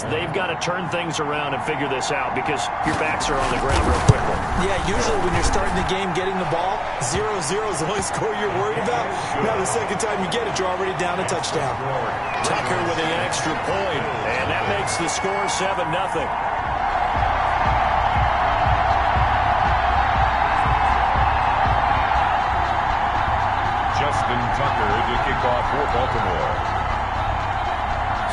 defense, they've got to turn things around and figure this out because your backs are on the ground real quickly. Yeah, usually when you're starting the game getting the ball, 0-0 is the only score you're worried about. Now the second time you get it, you're already down a touchdown. Tucker with the extra point, and that makes the score 7-0. Tucker to kick off for Baltimore.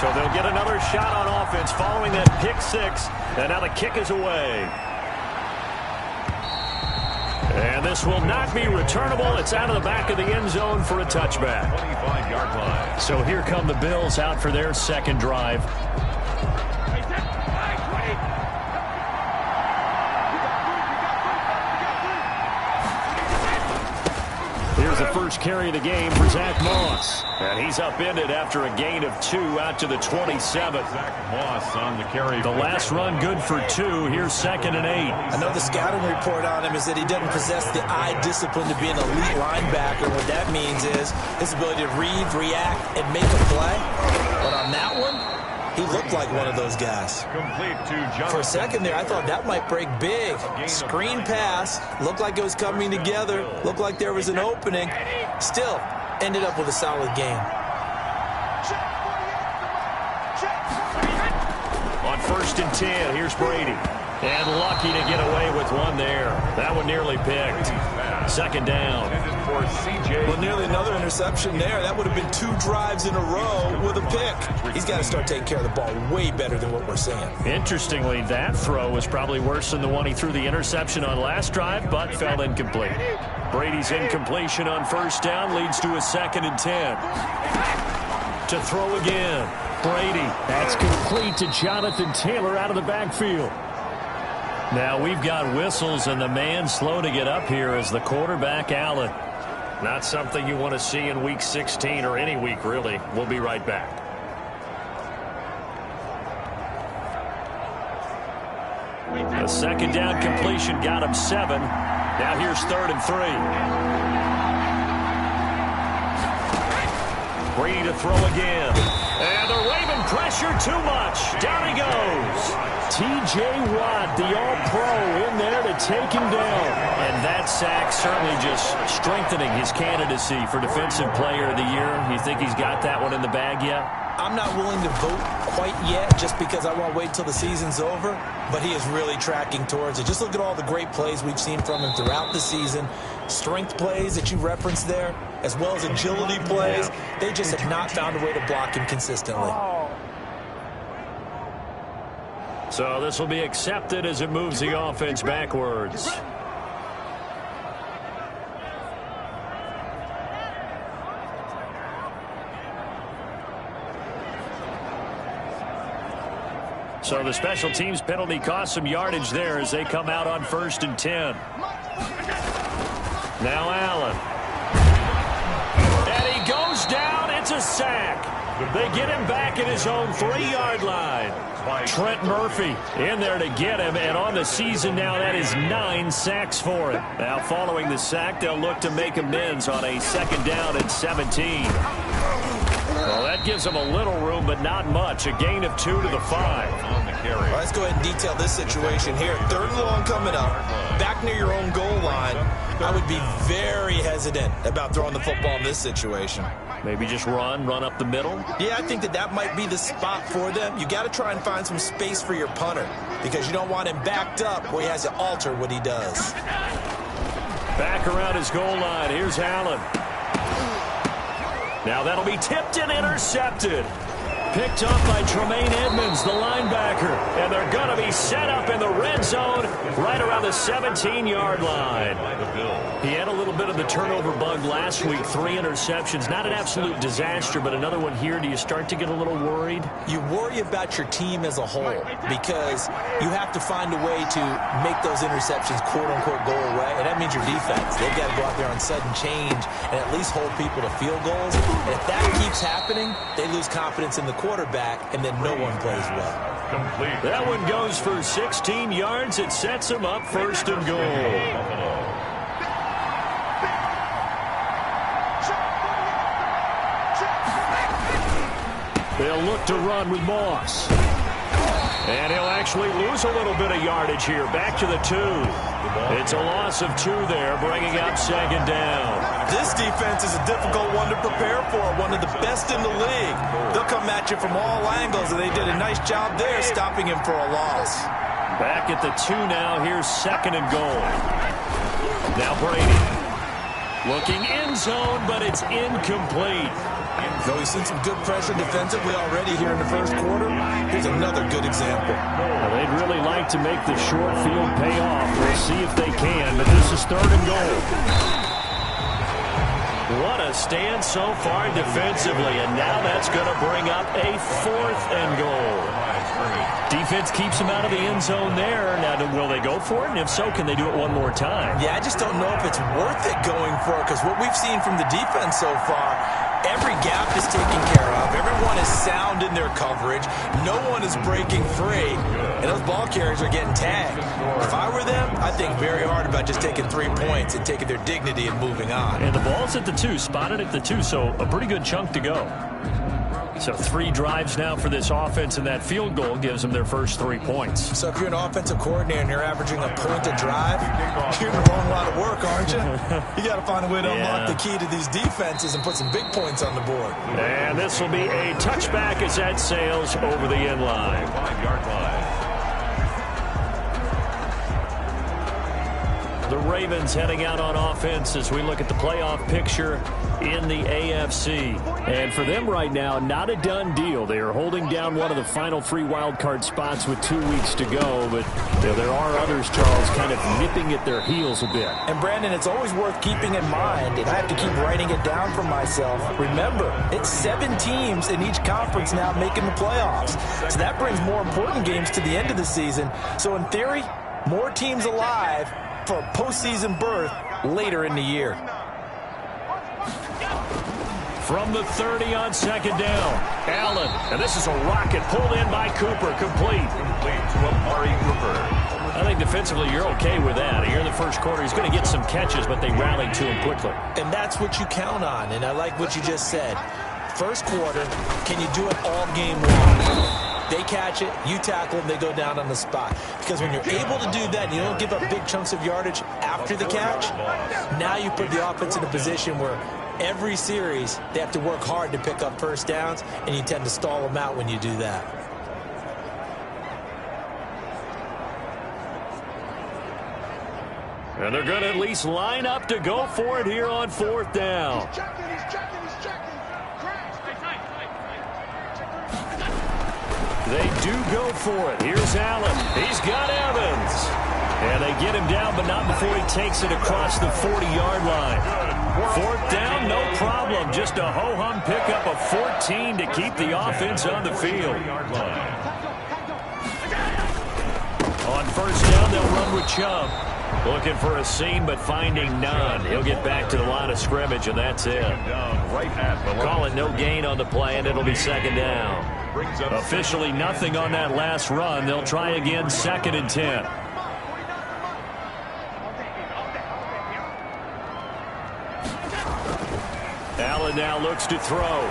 So they'll get another shot on offense following that pick six, and now the kick is away. And this will not be returnable. It's out of the back of the end zone for a touchback. 25-yard line. So here come the Bills out for their second drive. Here's the first carry of the game for Zach Moss. And he's upended after a gain of 2 out to the 27. Zach Moss on the carry. The last run good for 2. Here's 2nd and 8. I know the scouting report on him is that he doesn't possess the eye discipline to be an elite linebacker. What that means is his ability to read, react, and make a play. But on that one, he looked like one of those guys. Complete to Jonathan. For a second there, I thought that might break big. Screen pass. Looked like it was coming together. Looked like there was an opening. Still, ended up with a solid game. On 1st and 10, here's Brady. And lucky to get away with one there. That one nearly picked. 2nd down. Well, nearly another interception there. That would have been 2 drives in a row with a pick. He's got to start taking care of the ball way better than what we're seeing. Interestingly, that throw was probably worse than the one he threw the interception on last drive, but fell incomplete. Brady's incompletion on 1st down leads to a 2nd and 10. To throw again. Brady. That's complete to Jonathan Taylor out of the backfield. Now we've got whistles, and the man slow to get up here is the quarterback, Allen. Not something you want to see in Week 16 or any week, really. We'll be right back. A 2nd down completion got him 7. Now here's 3rd and 3. Brady to throw again. And they're waving pressure too much. Down he goes. T.J. Watt, the All-Pro, in there to take him down. And that sack certainly just strengthening his candidacy for Defensive Player of the Year. You think he's got that one in the bag yet? I'm not willing to vote quite yet just because I want to wait till the season's over, but he is really tracking towards it. Just look at all the great plays we've seen from him throughout the season. Strength plays that you referenced there, as well as agility plays. They just have not found a way to block him consistently. So this will be accepted as it moves the offense backwards. So the special teams penalty cost some yardage there as they come out on 1st and 10. Now Allen. And he goes down. It's a sack. They get him back at his own 3-yard line. Trent Murphy in there to get him, and on the season now, that is 9 sacks for him. Now, following the sack, they'll look to make amends on a 2nd down and 17. Well, that gives them a little room, but not much. A gain of 2 to the 5. On the carry. Well, let's go ahead and detail this situation here. 3rd and long coming up, back near your own goal line. I would be very hesitant about throwing the football in this situation. Maybe just run up the middle? Yeah, I think that might be the spot for them. You got to try and find some space for your punter because you don't want him backed up where he has to alter what he does. Back around his goal line. Here's Allen. Now that'll be tipped and intercepted. Picked up by Tremaine Edmonds, the linebacker. And they're going to be set up in the red zone right around the 17-yard line. He had a little bit of the turnover bug last week. 3 interceptions. Not an absolute disaster, but another one here. Do you start to get a little worried? You worry about your team as a whole because you have to find a way to make those interceptions quote-unquote go away, and that means your defense. They've got to go out there on sudden change and at least hold people to field goals. And if that keeps happening, they lose confidence in the quarterback, and then no one plays well. Complete. That one goes for 16 yards. It sets them up 1st and goal. They'll look to run with Moss. And he'll actually lose a little bit of yardage here. Back to the 2. It's a loss of 2 there, bringing up second down. This defense is a difficult one to prepare for, one of the best in the league. They'll come at you from all angles, and they did a nice job there stopping him for a loss. Back at the 2 now. Here's second and goal. Now Brady. Looking end zone, but it's incomplete. Though he's seen some good pressure defensively already here in the first quarter, here's another good example. Well, they'd really like to make the short field pay off. We'll see if they can, but this is third and goal. What a stand so far defensively, and now that's going to bring up a fourth and goal. Defense keeps him out of the end zone there. Now, will they go for it? And if so, can they do it one more time? Yeah, I just don't know if it's worth it going for it, because what we've seen from the defense so far, every gap is taken care of. Everyone is sound in their coverage. No one is breaking free. And those ball carriers are getting tagged. If I were them, I'd think very hard about just taking 3 points and taking their dignity and moving on. And the ball's at the 2, spotted at the 2, so a pretty good chunk to go. So 3 drives now for this offense, and that field goal gives them their first 3 points. So if you're an offensive coordinator and you're averaging a point a drive, you're in the wrong line of work, aren't you? You got to find a way to unlock the key to these defenses and put some big points on the board. And this will be a touchback as that sails over the end line. 5-yard line. The Ravens heading out on offense as we look at the playoff picture in the AFC. And for them right now, not a done deal. They are holding down one of the final 3 wildcard spots with 2 weeks to go. But there are others, Charles, kind of nipping at their heels a bit. And, Brandon, it's always worth keeping in mind, and I have to keep writing it down for myself. Remember, it's 7 teams in each conference now making the playoffs. So that brings more important games to the end of the season. So, in theory, more teams alive for a postseason berth later in the year. From the 30 on second down, Allen. And this is a rocket pulled in by Cooper. Complete. To Amari Cooper. I think defensively you're okay with that. Here in the first quarter, he's going to get some catches, but they rallied to him quickly. And that's what you count on, and I like what you just said. First quarter, can you do it all game long? They catch it, you tackle them, they go down on the spot. Because when you're able to do that and you don't give up big chunks of yardage after the catch, now you put the offense in a position where every series they have to work hard to pick up first downs, and you tend to stall them out when you do that. And they're going to at least line up to go for it here on fourth down. He's checking. They do go for it. Here's Allen. He's got Evans. And they get him down, but not before he takes it across the 40-yard line. Fourth down, no problem. Just a ho-hum pickup of 14 to keep the offense on the field. On first down, they'll run with Chubb. Looking for a seam, but finding none. He'll get back to the line of scrimmage, and that's it. Call it no gain on the play, and it'll be second down. Officially nothing on that last run. They'll try again, second and 10. Allen now looks to throw.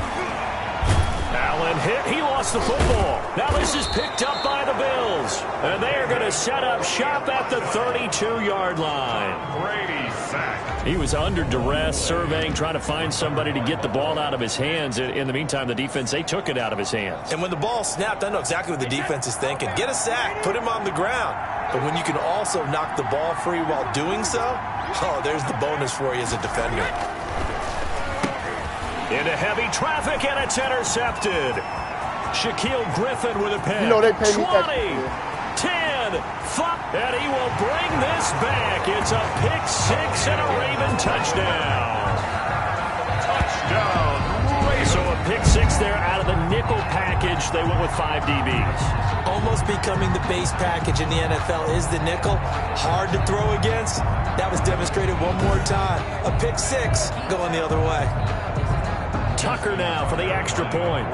Allen hit. He lost the football. Now this is picked up by the Bills. And they are going to set up shop at the 32-yard line. Brady sacked. He was under duress, surveying, trying to find somebody to get the ball out of his hands. In the meantime, the defense, they took it out of his hands. And when the ball snapped, I know exactly what the defense is thinking. Get a sack. Put him on the ground. But when you can also knock the ball free while doing so, oh, there's the bonus for you as a defender. Into heavy traffic, and it's intercepted. Shaquille Griffin with a pick. You know they pay me 20, 10, 5, and he will bring this back. It's a pick six and a Raven touchdown. Touchdown. So a pick six there out of the nickel package. They went with 5 DBs. Almost becoming the base package in the NFL is the nickel. Hard to throw against. That was demonstrated one more time. A pick six going the other way. Tucker now for the extra point.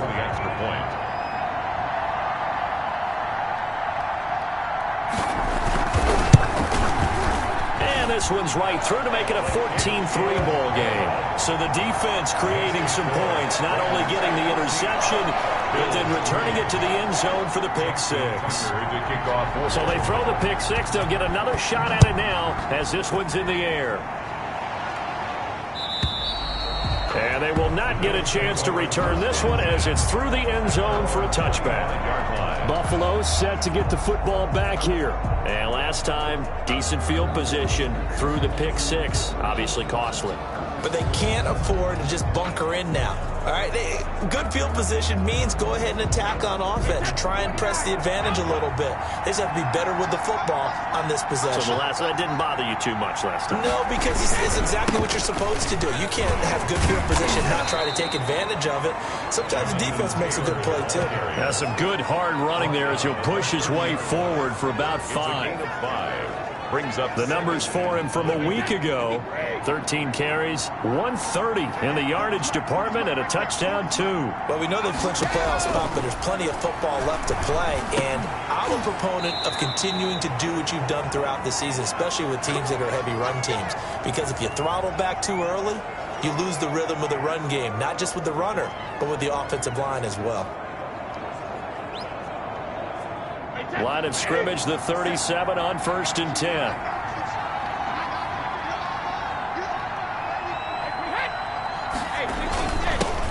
And this one's right through to make it a 14-3 ball game. So the defense creating some points, not only getting the interception, but then returning it to the end zone for the pick six. So they throw the pick six. They'll get another shot at it now as this one's in the air. And they will not get a chance to return this one as it's through the end zone for a touchback. Buffalo set to get the football back here. And last time, decent field position through the pick six. Obviously costly. But they can't afford to just bunker in now. All right, good field position means go ahead and attack on offense. Try and press the advantage a little bit. They just have to be better with the football on this possession. So that didn't bother you too much last time? No, because it's exactly what you're supposed to do. You can't have good field position and not try to take advantage of it. Sometimes the defense makes a good play, too. Yeah, some good hard running there as he'll push his way forward for about 5. Brings up the numbers for him from a week ago. 13 carries, 130 in the yardage department, and a touchdown, 2. Well, we know they clinched a playoff spot, but there's plenty of football left to play. And I'm a proponent of continuing to do what you've done throughout the season, especially with teams that are heavy run teams. Because if you throttle back too early, you lose the rhythm of the run game, not just with the runner, but with the offensive line as well. Line of scrimmage, the 37 on 1st and 10.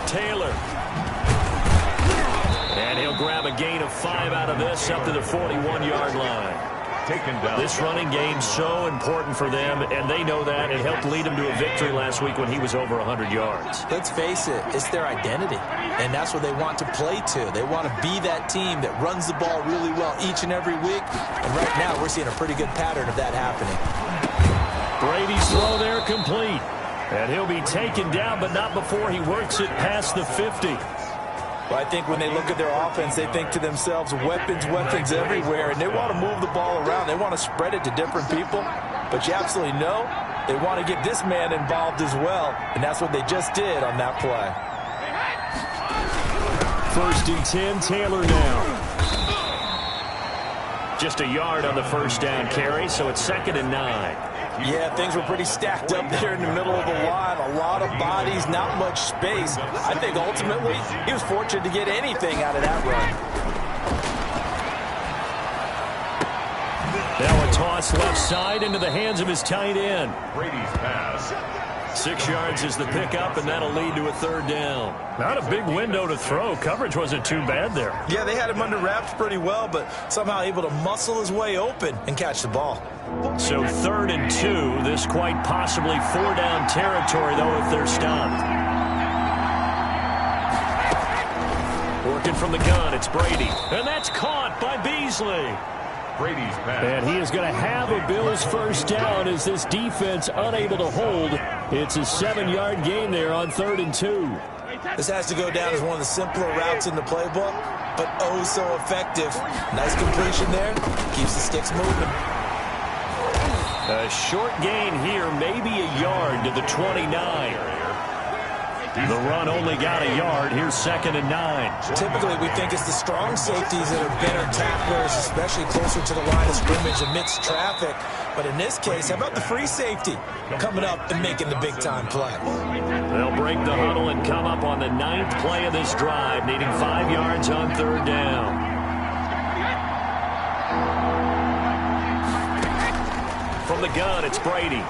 Taylor. And he'll grab a gain of 5 out of this up to the 41-yard line. Taken down. This running game so important for them, and they know that. It helped lead them to a victory last week when he was over 100 yards. Let's face it, it's their identity, and that's what they want to play to. They want to be that team that runs the ball really well each and every week, and right now we're seeing a pretty good pattern of that happening. Brady's throw there complete, and he'll be taken down, but not before he works it past the 50. Well, I think when they look at their offense, they think to themselves, weapons everywhere, and they want to move the ball around. They want to spread it to different people, but you absolutely know they want to get this man involved as well, and that's what they just did on that play. 1st and 10, Taylor now. Just a yard on the first down carry, so it's 2nd and 9. Yeah, things were pretty stacked up there in the middle of the line. A lot of bodies, not much space. I think ultimately he was fortunate to get anything out of that run. Now a toss left side into the hands of his tight end. Brady's pass. 6 yards is the pickup, and that'll lead to a 3rd down. Not a big window to throw. Coverage wasn't too bad there. Yeah, they had him under wraps pretty well, but somehow able to muscle his way open and catch the ball. So 3rd and 2. This quite possibly 4-down territory, though, if they're stopped. Working from the gun, it's Brady. And that's caught by Beasley. Brady's pass. And he is going to have a Bills 1st down as this defense unable to hold. It's a 7-yard gain there on 3rd and 2. This has to go down as one of the simpler routes in the playbook, but oh so effective. Nice completion there. Keeps the sticks moving. A short gain here, maybe a yard to the 29. The run only got a yard. Here's 2nd and 9. Typically, we think it's the strong safeties that are better tacklers, especially closer to the line of scrimmage amidst traffic. But in this case, how about the free safety coming up and making the big-time play? They'll break the huddle and come up on the 9th play of this drive, needing 5 yards on 3rd down. From the gun, it's Brady.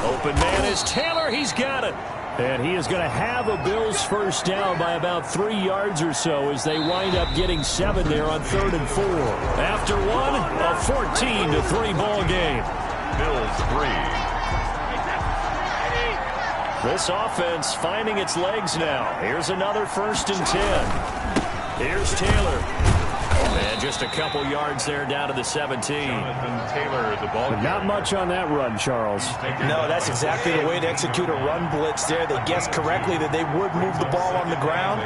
Open man is Taylor. He's got it. And he is going to have a Bills 1st down by about 3 yards or so as they wind up getting 7 there on 3rd and 4. After one, a 14-3 ball game. Bills 3. This offense finding its legs now. Here's another 1st and 10. Here's Taylor. And just a couple yards there down to the 17. Jonathan Taylor, the ball. But not much on that run, Charles. No, that's exactly the way to execute a run blitz there. They guessed correctly that they would move the ball on the ground,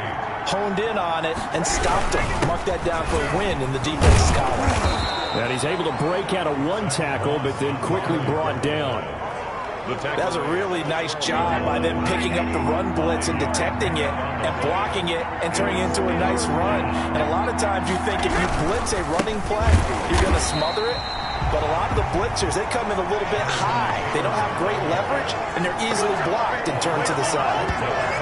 honed in on it, and stopped them. Mark that down for a win in the defense's column. And he's able to break out of one tackle, but then quickly brought down. That was a really nice job by them picking up the run blitz and detecting it and blocking it and turning it into a nice run. And a lot of times you think if you blitz a running play, you're going to smother it. But a lot of the blitzers, they come in a little bit high. They don't have great leverage, and they're easily blocked and turned to the side.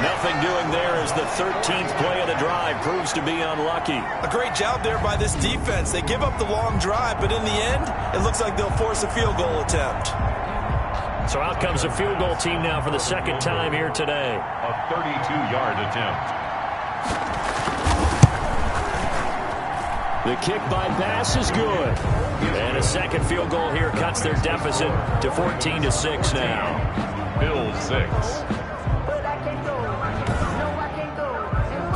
Nothing doing there as the 13th play of the drive proves to be unlucky. A great job there by this defense. They give up the long drive, but in the end, it looks like they'll force a field goal attempt. So out comes a field goal team now for the second time here today. A 32-yard attempt. The kick by Bass is good. And a second field goal here cuts their deficit to 14-6 now. Bills 6.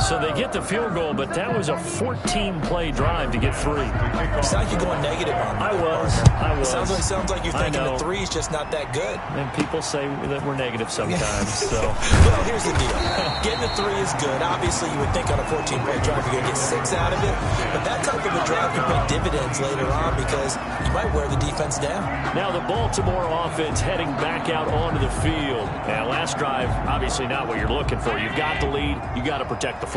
So they get the field goal, but that was a 14-play drive to get 3. It's like you're going negative on that. I was. Sounds like you're thinking the 3 is just not that good. And people say that we're negative sometimes. So. Well, here's the deal. Getting the 3 is good. Obviously, you would think on a 14-play drive you're going to get 6 out of it. But that type of a drive can pay dividends later on because you might wear the defense down. Now the Baltimore offense heading back out onto the field. Now, last drive, obviously not what you're looking for. You've got the lead. You got to protect the football.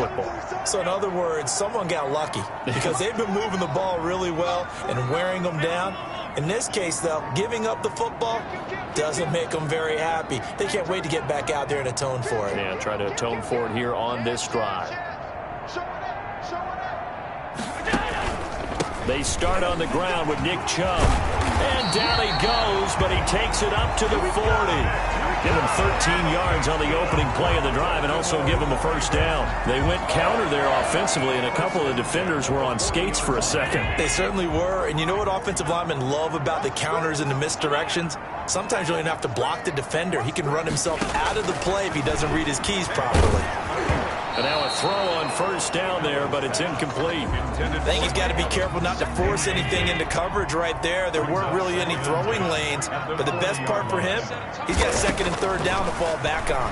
So in other words, someone got lucky because they've been moving the ball really well and wearing them down. In this case, though, giving up the football doesn't make them very happy. They can't wait to get back out there and atone for it. Yeah, try to atone for it here on this drive. They start on the ground with Nick Chubb. And down he goes, but he takes it up to the 40. Give him 13 yards on the opening play of the drive and also give him a first down. They went counter there offensively, and a couple of defenders were on skates for a second. They certainly were. And you know what offensive linemen love about the counters and the misdirections? Sometimes you don't even have to block the defender. He can run himself out of the play if he doesn't read his keys properly. And now a throw on first down there, but it's incomplete. I think he's got to be careful not to force anything into coverage right there. There weren't really any throwing lanes, but the best part for him, he's got second and third down to fall back on.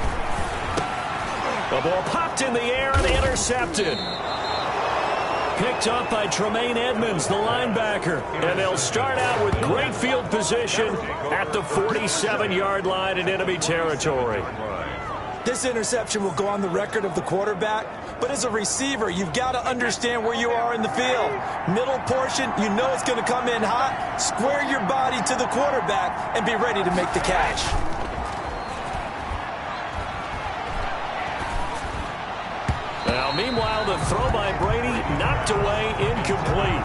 The ball popped in the air and intercepted. Picked up by Tremaine Edmonds, the linebacker. And they'll start out with great field position at the 47-yard line in enemy territory. This interception will go on the record of the quarterback, but as a receiver, you've got to understand where you are in the field. Middle portion, you know it's going to come in hot. Square your body to the quarterback and be ready to make the catch. Now, meanwhile, the throw by Brady knocked away, incomplete.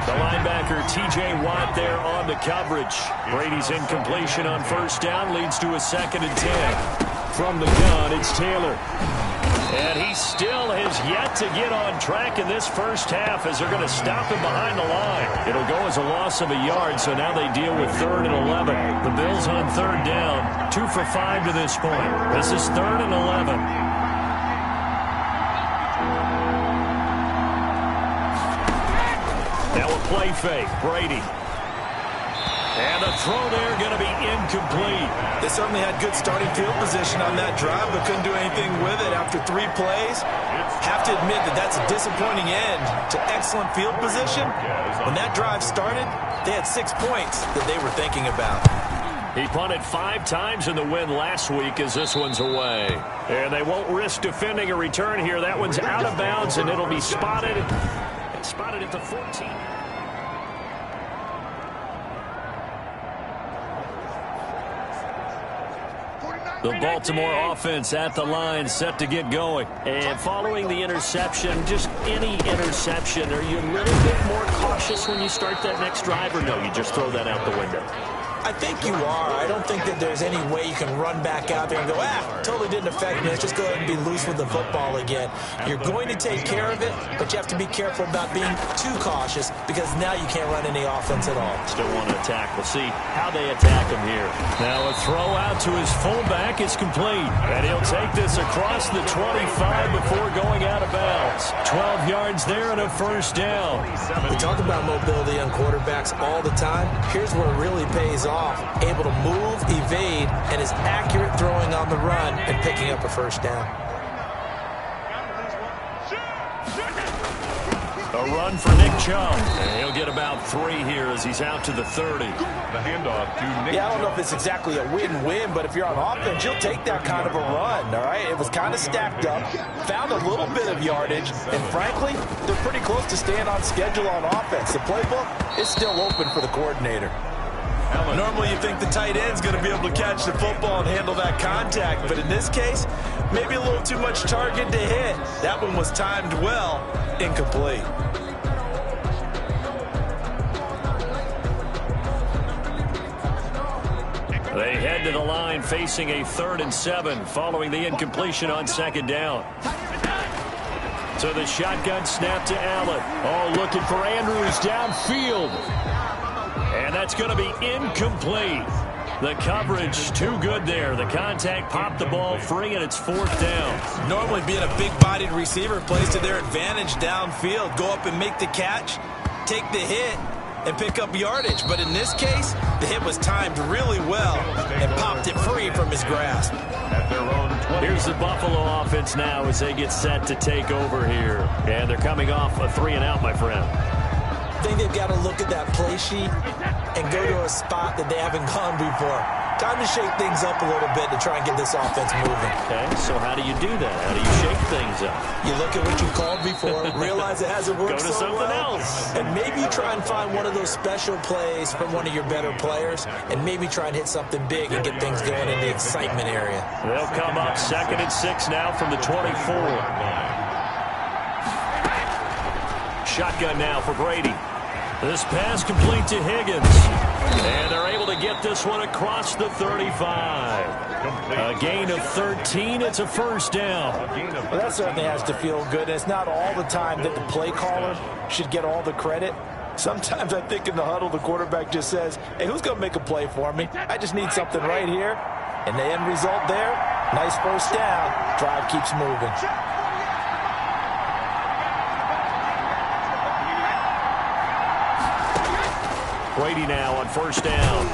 The linebacker T.J. Watt there on the coverage. Brady's incompletion on first down leads to a 2nd and 10. From the gun, it's Taylor. And he still has yet to get on track in this first half as they're going to stop him behind the line. It'll go as a loss of a yard, so now they deal with 3rd and 11. The Bills on 3rd down, 2 for 5 to this point. This is 3rd and 11. Now a play fake, Brady. And the throw there going to be incomplete. They certainly had good starting field position on that drive, but couldn't do anything with it after 3 plays. Have to admit that that's a disappointing end to excellent field position. When that drive started, they had 6 points that they were thinking about. He punted 5 times in the win last week as this one's away. And they won't risk defending a return here. That one's out of bounds, and it'll be spotted. Spotted at the 14. The Baltimore offense at the line, set to get going. And following the interception, just any interception, are you a little bit more cautious when you start that next drive, or no, you just throw that out the window? I think you are. I don't think that there's any way you can run back out there and go, totally didn't affect me. Let's just go ahead and be loose with the football again. You're going to take care of it, but you have to be careful about being too cautious because now you can't run any offense at all. Still want to attack. We'll see how they attack him here. Now a throw out to his fullback is complete. And he'll take this across the 25 before going out of bounds. 12 yards there and a first down. We talk about mobility on quarterbacks all the time. Here's where it really pays off. Able to move, evade, and is accurate throwing on the run and picking up a first down. A run for Nick Chubb. And he'll get about 3 here as he's out to the 30. The handoff to Nick. Yeah, I don't know if it's exactly a win-win, but if you're on offense, you'll take that kind of a run, all right? It was kind of stacked up, found a little bit of yardage, and frankly, they're pretty close to staying on schedule on offense. The playbook is still open for the coordinator. Normally you think the tight end's going to be able to catch the football and handle that contact, but in this case, maybe a little too much target to hit. That one was timed well, incomplete. They head to the line facing a 3rd and 7 following the incompletion on 2nd down. So the shotgun snap to Allen. Oh, looking for Andrews downfield. And that's going to be incomplete. The coverage too good there. The contact popped the ball free, and it's 4th down. Normally being a big-bodied receiver plays to their advantage downfield. Go up and make the catch, take the hit, and pick up yardage. But in this case, the hit was timed really well and popped it free from his grasp. At their own 20. Here's the Buffalo offense now as they get set to take over here. And they're coming off a 3-and-out, my friend. I think they've got to look at that play sheet and go to a spot that they haven't gone before. Time to shake things up a little bit to try and get this offense moving. Okay, so how do you do that? How do you shake things up? You look at what you called before, realize it hasn't worked Go to so something well, else. and maybe you try and find one of those special plays from one of your better players, and maybe try and hit something big and get things going in the excitement area. They'll come up 2nd and 6 now from the 24. Shotgun now for Brady. This pass complete to Higgins. And they're able to get this one across the 35. A gain of 13. It's a 1st down. Well, that certainly has to feel good. It's not all the time that the play caller should get all the credit. Sometimes I think in the huddle, the quarterback just says, hey, who's going to make a play for me? I just need something right here. And the end result there, nice 1st down. Drive keeps moving. Brady now on 1st down.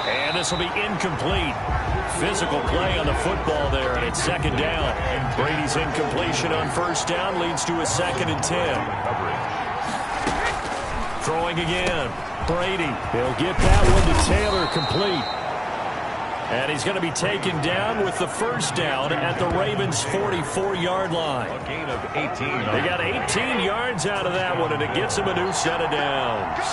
And this will be incomplete. Physical play on the football there, and it's 2nd down. Brady's incompletion on 1st down leads to a 2nd and 10. Throwing again. Brady. He'll get that one to Taylor complete. And he's going to be taken down with the 1st down at the Ravens' 44-yard line. A gain of 18. They got 18 yards out of that one, and it gets them a new set of downs.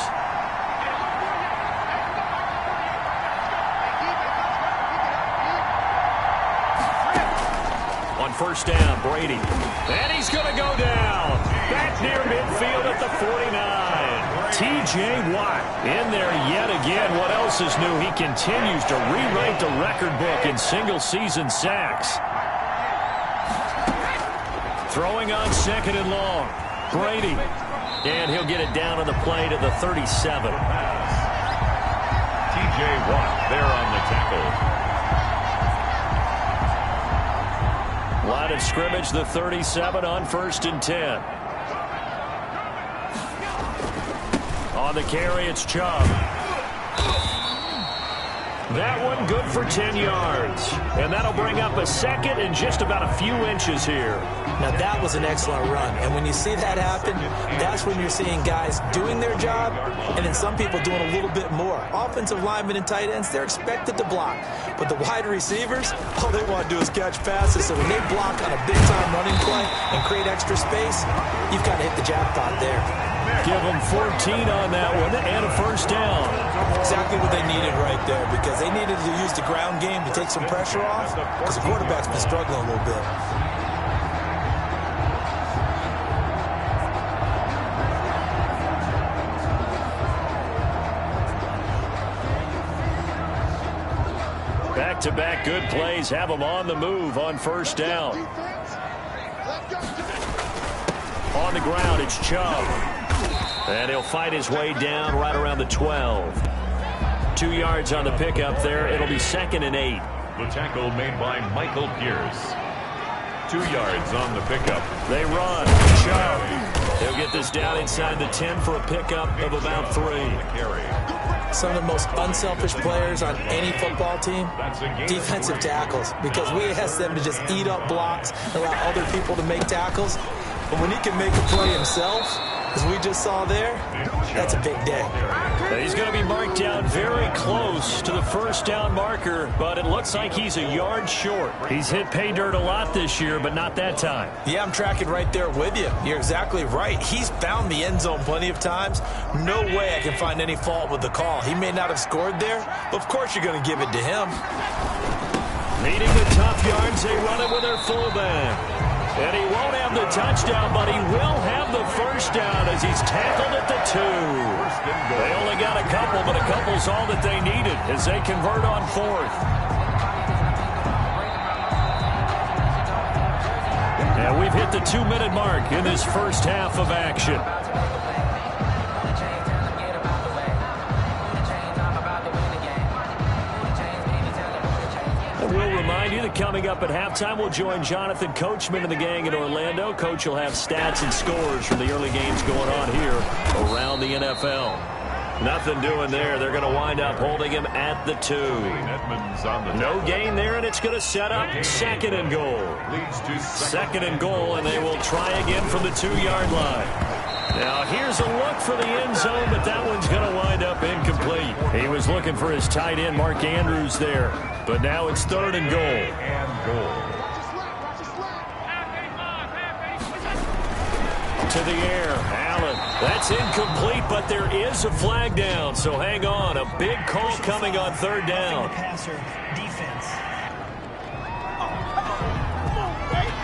On 1st down, Brady. And he's going to go down. Back near midfield at the 49. T.J. Watt in there yet again. What else is new? He continues to rewrite the record book in single-season sacks. Throwing on 2nd and long. Brady. And he'll get it down on the play to the 37. T.J. Watt there on the tackle. Line of scrimmage, the 37 on 1st and 10. On the carry, it's Chubb. That one good for 10 yards. And that'll bring up a 2nd and just about a few inches here. Now, that was an excellent run. And when you see that happen, that's when you're seeing guys doing their job and then some people doing a little bit more. Offensive linemen and tight ends, they're expected to block. But the wide receivers, all they want to do is catch passes. So when they block on a big-time running play and create extra space, you've got to hit the jackpot there. Give them 14 on that one and a 1st down. Exactly what they needed right there, because they needed to use the ground game to take some pressure off, because the quarterback's been struggling a little bit. Back-to-back good plays have them on the move on 1st down. On the ground, it's Chubb. And he'll fight his way down right around the 12. 2 yards on the pickup there. It'll be 2nd and 8. The tackle made by Michael Pierce. 2 yards on the pickup. They run. Chubb. He'll get this down inside the 10 for a pickup of about 3. Some of the most unselfish players on any football team, defensive tackles, because we ask them to just eat up blocks and allow other people to make tackles. But when he can make a play himself, as we just saw there, that's a big day. He's going to be marked down very close to the first down marker, but it looks like he's a yard short. He's hit pay dirt a lot this year, but not that time. Yeah, I'm tracking right there with you. You're exactly right. He's found the end zone plenty of times. No way I can find any fault with the call. He may not have scored there, but of course you're going to give it to him. Needing the tough yards, they run it with their fullback. And he won't have the touchdown, but he will have the first down as he's tackled at the 2. They only got a couple, but a couple's all that they needed as they convert on 4th. And we've hit the 2-minute mark in this first half of action. We'll remind you that coming up at halftime, we'll join Jonathan Coachman and the gang in Orlando. Coach will have stats and scores from the early games going on here around the NFL. Nothing doing there. They're going to wind up holding him at the 2. No gain there, and it's going to set up second and goal. Second and goal, and they will try again from the 2-yard line. Now, here's a look for the end zone, but that one's going to wind up incomplete. He was looking for his tight end, Mark Andrews, there. But now it's 3rd and goal. To the air, Allen. That's incomplete, but there is a flag down. So hang on. A big call coming on 3rd down.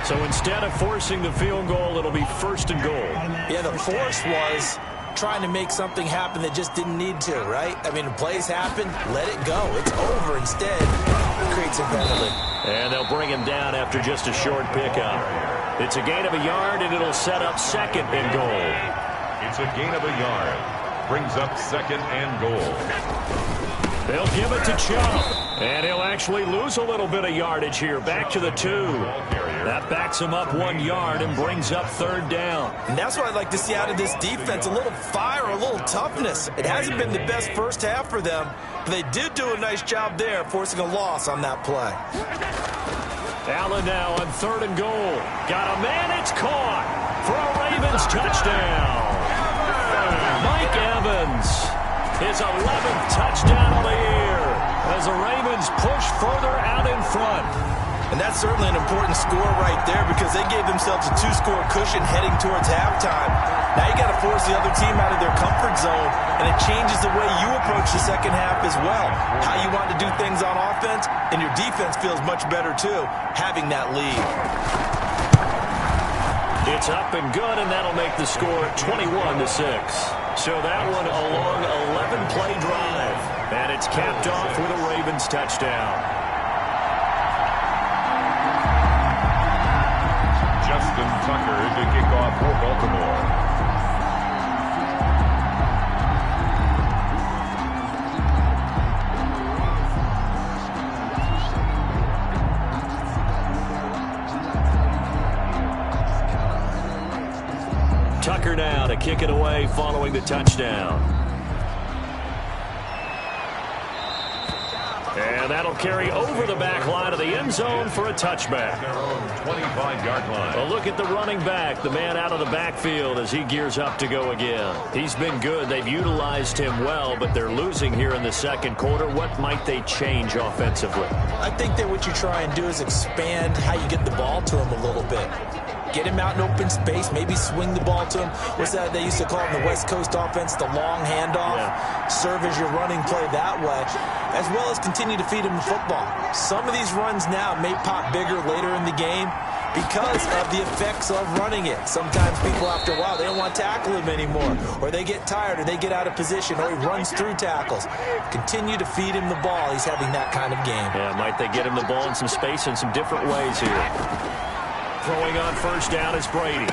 So instead of forcing the field goal, it'll be 1st and goal. Yeah, the force was trying to make something happen that just didn't need to, right? I mean, the plays happen, let it go. It's over. Instead, it creates a penalty. And they'll bring him down after just a short pickup. It's a gain of a yard, and it'll set up 2nd and goal. It's a gain of a yard. Brings up 2nd and goal. They'll give it to Chubb. And he'll actually lose a little bit of yardage here. Back to the 2. That backs him up 1 yard and brings up 3rd down. And that's what I'd like to see out of this defense. A little fire, a little toughness. It hasn't been the best first half for them, but they did do a nice job there, forcing a loss on that play. Allen now on 3rd and goal. Got a man, it's caught for a Ravens touchdown. Mike Evans, his 11th touchdown of the year as the Ravens push further out in front. And that's certainly an important score right there because they gave themselves a 2-score cushion heading towards halftime. Now you got to force the other team out of their comfort zone, and it changes the way you approach the second half as well. How you want to do things on offense, and your defense feels much better too, having that lead. It's up and good, and that'll make the score 21-6. So that one a long 11-play drive, and it's capped off with a Ravens touchdown. Justin Tucker to kick off for Baltimore. Tucker now to kick it away following the touchdown. And that'll carry over the back line of the end zone for a touchback. 25-yard line. A look at the running back, the man out of the backfield as he gears up to go again. He's been good. They've utilized him well, but they're losing here in the second quarter. What might they change offensively? I think that what you try and do is expand how you get the ball to him a little bit. Get him out in open space, maybe swing the ball to him. What's that they used to call it in the West Coast offense, the long handoff? Yeah. Serve as your running play that way, as well as continue to feed him the football. Some of these runs now may pop bigger later in the game because of the effects of running it. Sometimes people, after a while, they don't want to tackle him anymore, or they get tired, or they get out of position, or he runs through tackles. Continue to feed him the ball. He's having that kind of game. Yeah, might they get him the ball in some space in some different ways here. Throwing on first down is Brady.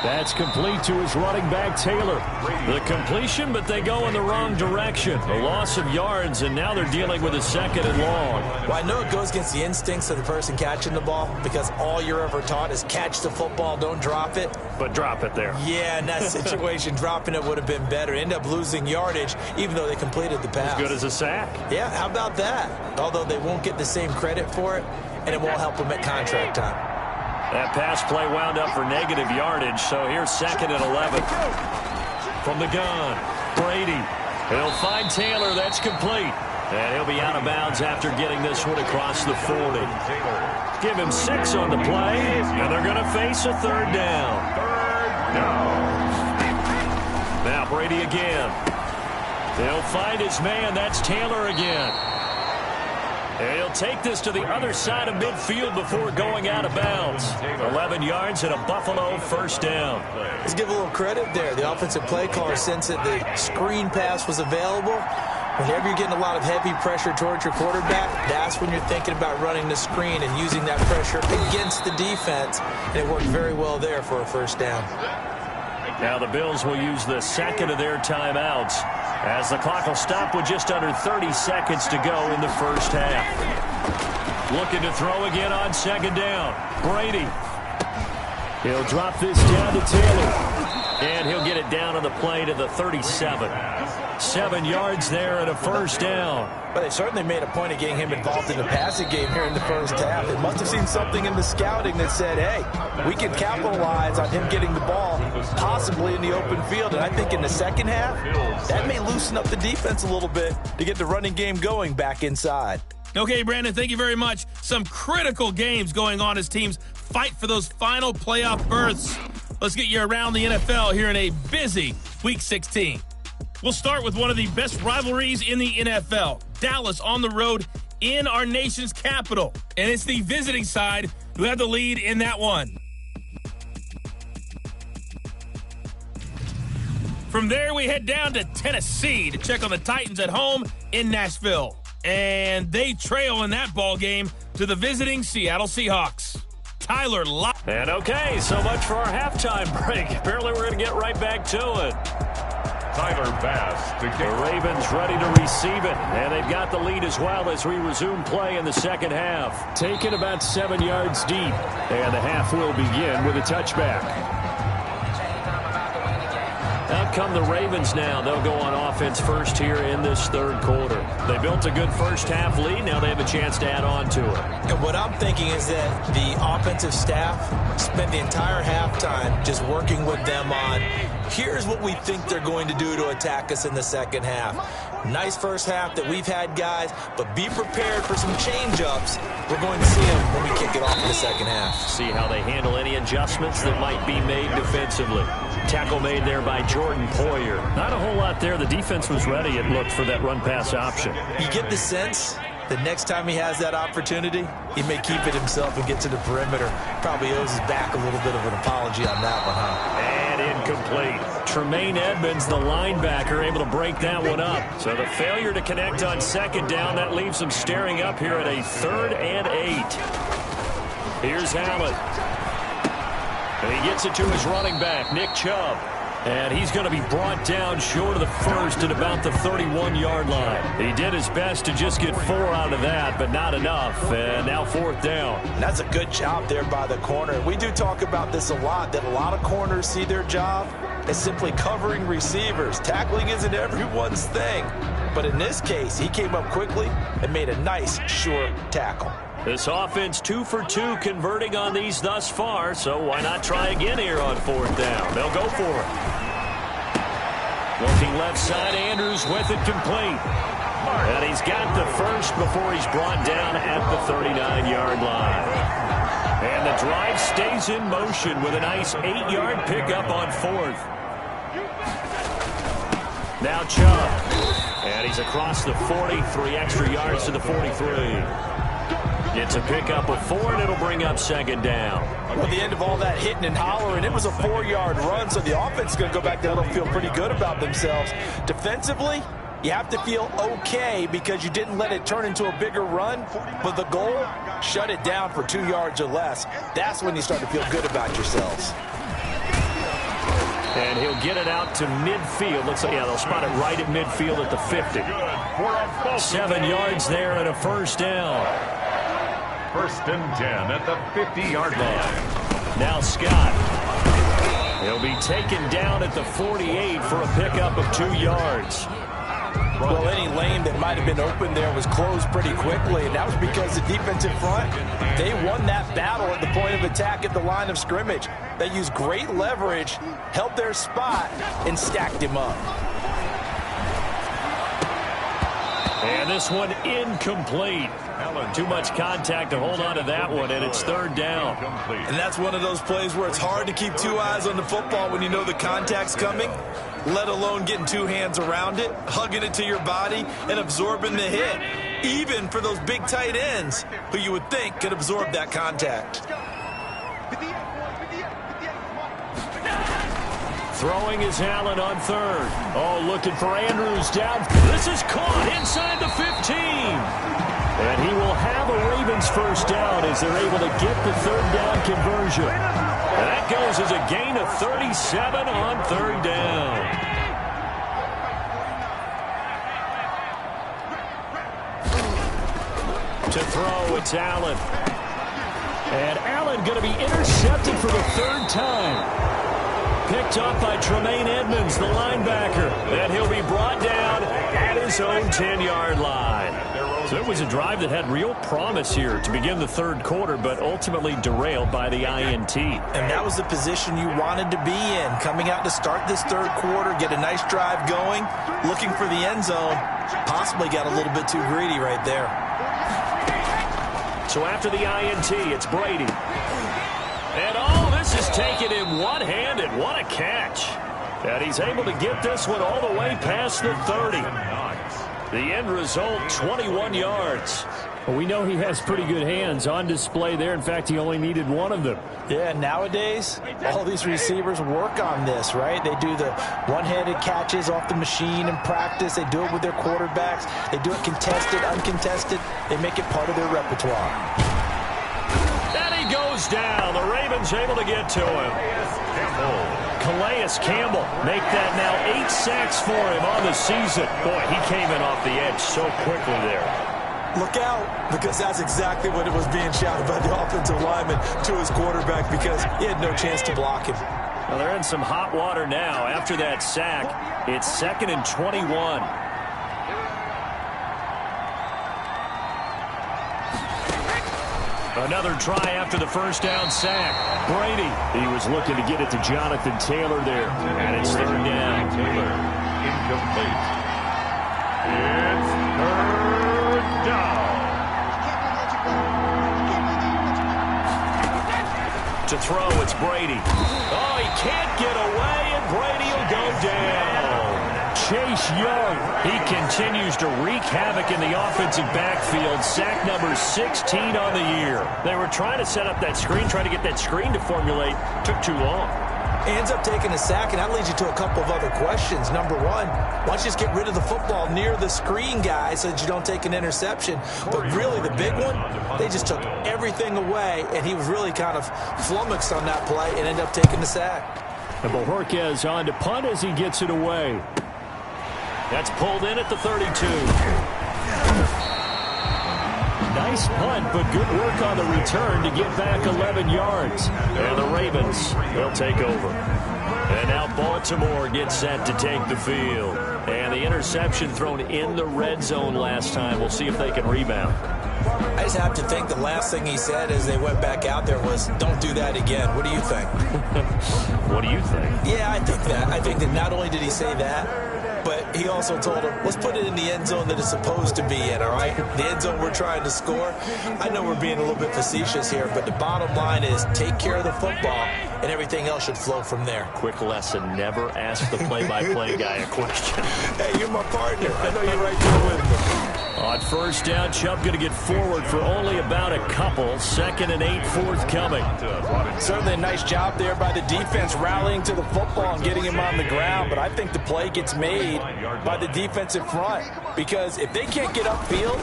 That's complete to his running back, Taylor. The completion, but they go in the wrong direction. A loss of yards, and now they're dealing with a 2nd and long. Well, I know it goes against the instincts of the person catching the ball because all you're ever taught is catch the football, don't drop it. But drop it there. Yeah, in that situation, dropping it would have been better. End up losing yardage, even though they completed the pass. As good as a sack. Yeah, how about that? Although they won't get the same credit for it, and it won't help them at contract time. That pass play wound up for negative yardage, so here's 2nd and 11. From the gun, Brady. He'll find Taylor. That's complete. And he'll be out of bounds after getting this one across the 40. Give him 6 on the play, and they're going to face a 3rd down. Now Brady again. He'll find his man. That's Taylor again. And he'll take this to the other side of midfield before going out of bounds. 11 yards and a Buffalo 1st down. Let's give a little credit there. The offensive play caller sensed that the screen pass was available. Whenever you're getting a lot of heavy pressure towards your quarterback, that's when you're thinking about running the screen and using that pressure against the defense. And it worked very well there for a 1st down. Now the Bills will use the 2nd of their timeouts as the clock will stop with just under 30 seconds to go in the 1st half. Looking to throw again on 2nd down. Brady. He'll drop this down to Taylor. And he'll get it down on the play to the 37. 7 yards there and a 1st down. But they certainly made a point of getting him involved in the passing game here in the 1st half. They must have seen something in the scouting that said, hey, we can capitalize on him getting the ball, possibly in the open field. And I think in the 2nd half, that may loosen up the defense a little bit to get the running game going back inside. Okay, Brandon, thank you very much. Some critical games going on as teams fight for those final playoff berths. Let's get you around the NFL here in a busy Week 16. We'll start with one of the best rivalries in the NFL. Dallas on the road in our nation's capital. And it's the visiting side who have the lead in that one. From there, we head down to Tennessee to check on the Titans at home in Nashville. And they trail in that ball game to the visiting Seattle Seahawks. Tyler Lockett. And okay, so much for our halftime break. Apparently we're going to get right back to it. Tyler Bass. The Ravens ready to receive it. And they've got the lead as well as we resume play in the 2nd half. Taken about 7 yards deep. And the half will begin with a touchback. Out come the Ravens now. They'll go on offense first here in this 3rd quarter. They built a good 1st half lead. Now they have a chance to add on to it. And what I'm thinking is that the offensive staff spent the entire halftime just working with them on, here's what we think they're going to do to attack us in the 2nd half. Nice 1st half that we've had, guys, but be prepared for some change-ups. We're going to see them when we kick it off in the 2nd half. See how they handle any adjustments that might be made defensively. Tackle made there by Jordan Poyer. Not a whole lot there. The defense was ready, it looked, for that run-pass option. You get the sense the next time he has that opportunity, he may keep it himself and get to the perimeter. Probably owes his back a little bit of an apology on that one, huh? And incomplete. Tremaine Edmonds, the linebacker, able to break that one up. So the failure to connect on 2nd down, that leaves him staring up here at a 3rd and 8. Here's Allen. And he gets it to his running back, Nick Chubb. And he's going to be brought down short of the 1st at about the 31-yard line. He did his best to just get 4 out of that, but not enough. And now 4th down. And that's a good job there by the corner. We do talk about this a lot, that a lot of corners see their job as simply covering receivers. Tackling isn't everyone's thing. But in this case, he came up quickly and made a nice, sure tackle. This offense 2 for 2 converting on these thus far, so why not try again here on 4th down? They'll go for it. Looking left side, Andrews with it complete. And he's got the 1st before he's brought down at the 39-yard line. And the drive stays in motion with a nice 8-yard pickup on 4th. Now Chubb. And he's across the 40, 3 extra yards to the 43. It's a pickup of 4, and it'll bring up 2nd down. Well, the end of all that hitting and hollering, it was a 4-yard run, so the offense is going to go back there and feel pretty good about themselves. Defensively, you have to feel okay because you didn't let it turn into a bigger run, but the goal, shut it down for 2 yards or less. That's when you start to feel good about yourselves. And he'll get it out to midfield. Looks like, yeah, they'll spot it right at midfield at the 50. 7 yards there and a 1st down. 1st and 10 at the 50-yard line. Now Scott. He'll be taken down at the 48 for a pickup of 2 yards. Well, any lane that might have been open there was closed pretty quickly, and that was because the defensive front, they won that battle at the point of attack at the line of scrimmage. They used great leverage, held their spot, and stacked him up. And this one incomplete. Too much contact to hold on to that one, and it's third down. And that's one of those plays where it's hard to keep two eyes on the football when you know the contact's coming, let alone getting two hands around it, hugging it to your body, and absorbing the hit, even for those big tight ends who you would think could absorb that contact. Throwing is Allen on third. Oh, looking for Andrews down. This is caught inside the 15. And he will have a Ravens first down as they're able to get the third down conversion. And that goes as a gain of 37 on third down. To throw, it's Allen. And Allen going to be intercepted for the third time. Picked up by Tremaine Edmonds, the linebacker. And he'll be brought down at his own 10-yard line. So it was a drive that had real promise here to begin the third quarter, but ultimately derailed by the INT. And that was the position you wanted to be in, coming out to start this third quarter, get a nice drive going, looking for the end zone. Possibly got a little bit too greedy right there. So after the INT, it's Brady. And oh, this is taken in one-handed. What a catch. And he's able to get this one all the way past the 30. The end result, 21 yards. Well, we know he has pretty good hands on display there. In fact, he only needed one of them. Yeah, nowadays, all these receivers work on this, right? They do the one-handed catches off the machine in practice. They do it with their quarterbacks. They do it contested, uncontested. They make it part of their repertoire. And he goes down. The Ravens able to get to him. Calais Campbell make that now 8 sacks for him on the season. Boy, he came in off the edge so quickly there. Look out, because that's exactly what it was being shouted by the offensive lineman to his quarterback, because he had no chance to block him. Well, they're in some hot water now after that sack. It's 2nd and 21. Another try after the first down sack. Brady, he was looking to get it to Jonathan Taylor there. And it's third down. Taylor, incomplete. It's third down. To throw, it's Brady. Oh, he can't get away, and Brady will go down. Chase Young, he continues to wreak havoc in the offensive backfield. Sack number 16 on the year. They were trying to set up that screen, trying to get that screen to formulate. Took too long. Ends up taking a sack, and that leads you to a couple of other questions. Number one, why don't you just get rid of the football near the screen guy so that you don't take an interception? But really, the big one, they just took everything away, and he was really kind of flummoxed on that play and ended up taking the sack. And Bojorquez on to punt as he gets it away. That's pulled in at the 32. Nice punt, but good work on the return to get back 11 yards. And the Ravens, they'll take over. And now Baltimore gets set to take the field. And the interception thrown in the red zone last time. We'll see if they can rebound. I just have to think the last thing he said as they went back out there was, don't do that again. What do you think? What do you think? Yeah, I think that. I think that not only did he say that, but he also told him, let's put it in the end zone that it's supposed to be in, all right? The end zone we're trying to score. I know we're being a little bit facetious here, but the bottom line is take care of the football, and everything else should flow from there. Quick lesson, never ask the play-by-play guy a question. Hey, you're my partner. I know you're right there with me. On first down, Chubb going to get forward for only about a couple. 2nd and 8 forthcoming. Certainly a nice job there by the defense rallying to the football and getting him on the ground, but I think the play gets made by the defensive front, because if they can't get upfield,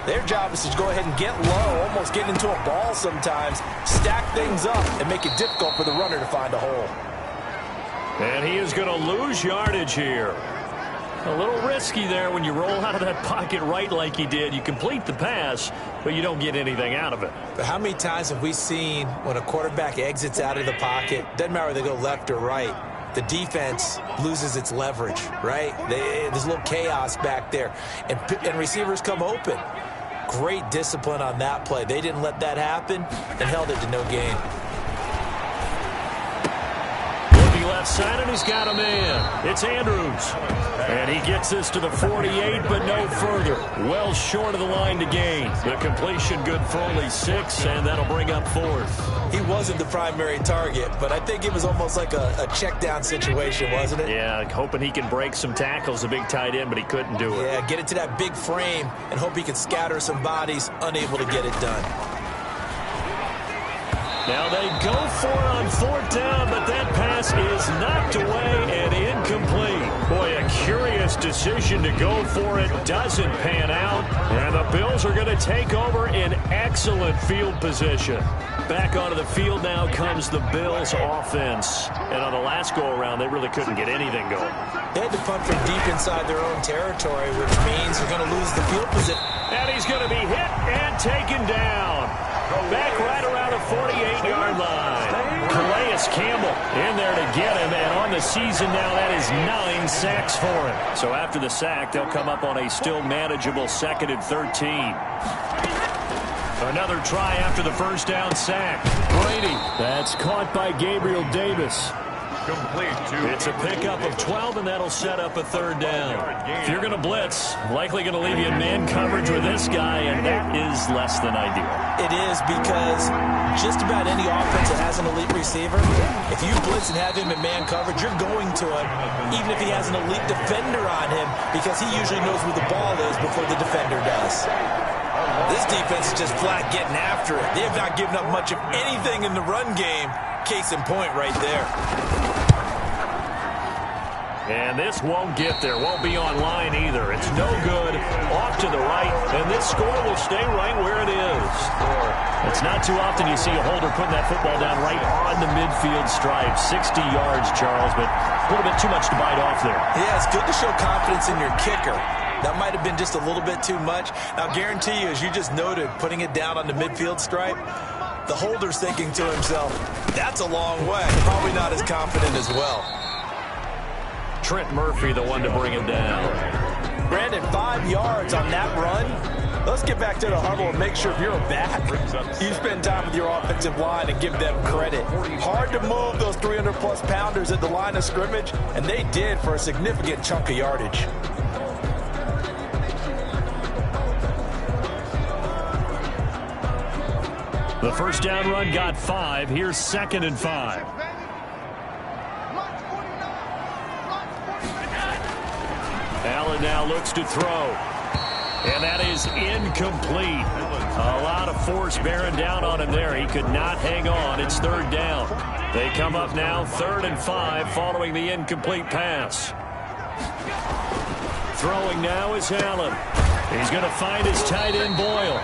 their job is to go ahead and get low, almost get into a ball sometimes, stack things up, and make it difficult for the runner to find a hole. And he is going to lose yardage here. A little risky there when you roll out of that pocket right like he did. You complete the pass, but you don't get anything out of it. But how many times have we seen when a quarterback exits out of the pocket, doesn't matter whether they go left or right, the defense loses its leverage, right? There's a little chaos back there, and receivers come open. Great discipline on that play. They didn't let that happen and held it to no gain. Looking left side, and he's got a man. It's Andrews. And he gets this to the 48, but no further. Well short of the line to gain. The completion good for only 6, and that'll bring up 4th. He wasn't the primary target, but I think it was almost like a check down situation, wasn't it? Yeah, hoping he can break some tackles, a big tight end, but he couldn't do it. Yeah, get it to that big frame and hope he can scatter some bodies, unable to get it done. Now they go for it on 4th down, but that pass is knocked away and incomplete. Boy, a curious decision to go for it. Doesn't pan out. And the Bills are going to take over in excellent field position. Back onto the field now comes the Bills offense. And on the last go-around, they really couldn't get anything going. They had to punt from deep inside their own territory, which means they're going to lose the field position. And he's going to be hit and taken down. Back right around the 48-yard line. Calais Campbell in there to get him, and on the season now, that is 9 sacks for him. So after the sack, they'll come up on a still manageable 2nd and 13. Another try after the first down sack. Brady. That's caught by Gabriel Davis. Complete to It's a pickup of 12, and that'll set up a 3rd down. If you're going to blitz, likely going to leave you in man coverage with this guy, and that is less than ideal. It is, because just about any offense that has an elite receiver, if you blitz and have him in man coverage, you're going to him, even if he has an elite defender on him, because he usually knows where the ball is before the defender does. This defense is just flat getting after it. They have not given up much of anything in the run game. Case in point right there. And this won't get there. Won't be online either. It's no good. Off to the right. And this score will stay right where it is. It's not too often you see a holder putting that football down right on the midfield stripe. 60 yards, Charles, but a little bit too much to bite off there. Yeah, it's good to show confidence in your kicker. That might have been just a little bit too much. Now, guarantee you, as you just noted, putting it down on the midfield stripe, the holder's thinking to himself, that's a long way. Probably not as confident as well. Trent Murphy, the one to bring him down. Brandon, 5 yards on that run. Let's get back to the huddle and make sure if you're a back, you spend time with your offensive line and give them credit. Hard to move those 300-plus pounders at the line of scrimmage, and they did for a significant chunk of yardage. The first down run got 5. Here's 2nd and 5. Allen now looks to throw. And that is incomplete. A lot of force bearing down on him there. He could not hang on. It's 3rd down. They come up now 3rd and 5 following the incomplete pass. Throwing now is Allen. He's going to find his tight end Boyle.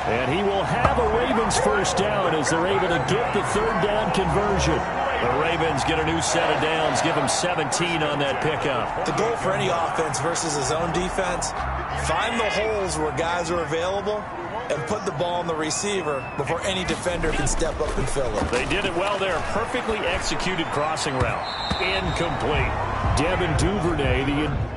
And he will have a Ravens first down as they're able to get the 3rd down conversion. The Ravens get a new set of downs, give him 17 on that pickup. The goal for any offense versus his own defense, find the holes where guys are available and put the ball on the receiver before any defender can step up and fill it. They did it well there. Perfectly executed crossing route. Incomplete. Devin Duvernay, the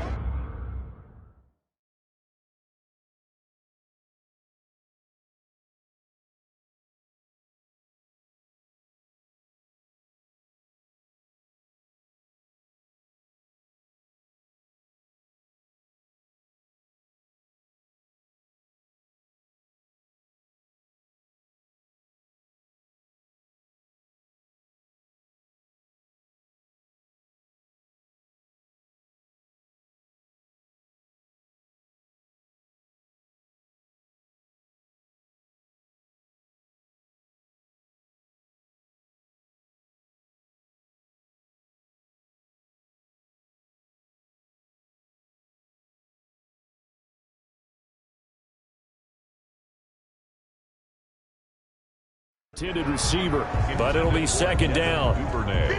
intended receiver, but it'll be 2nd down. Duvernay,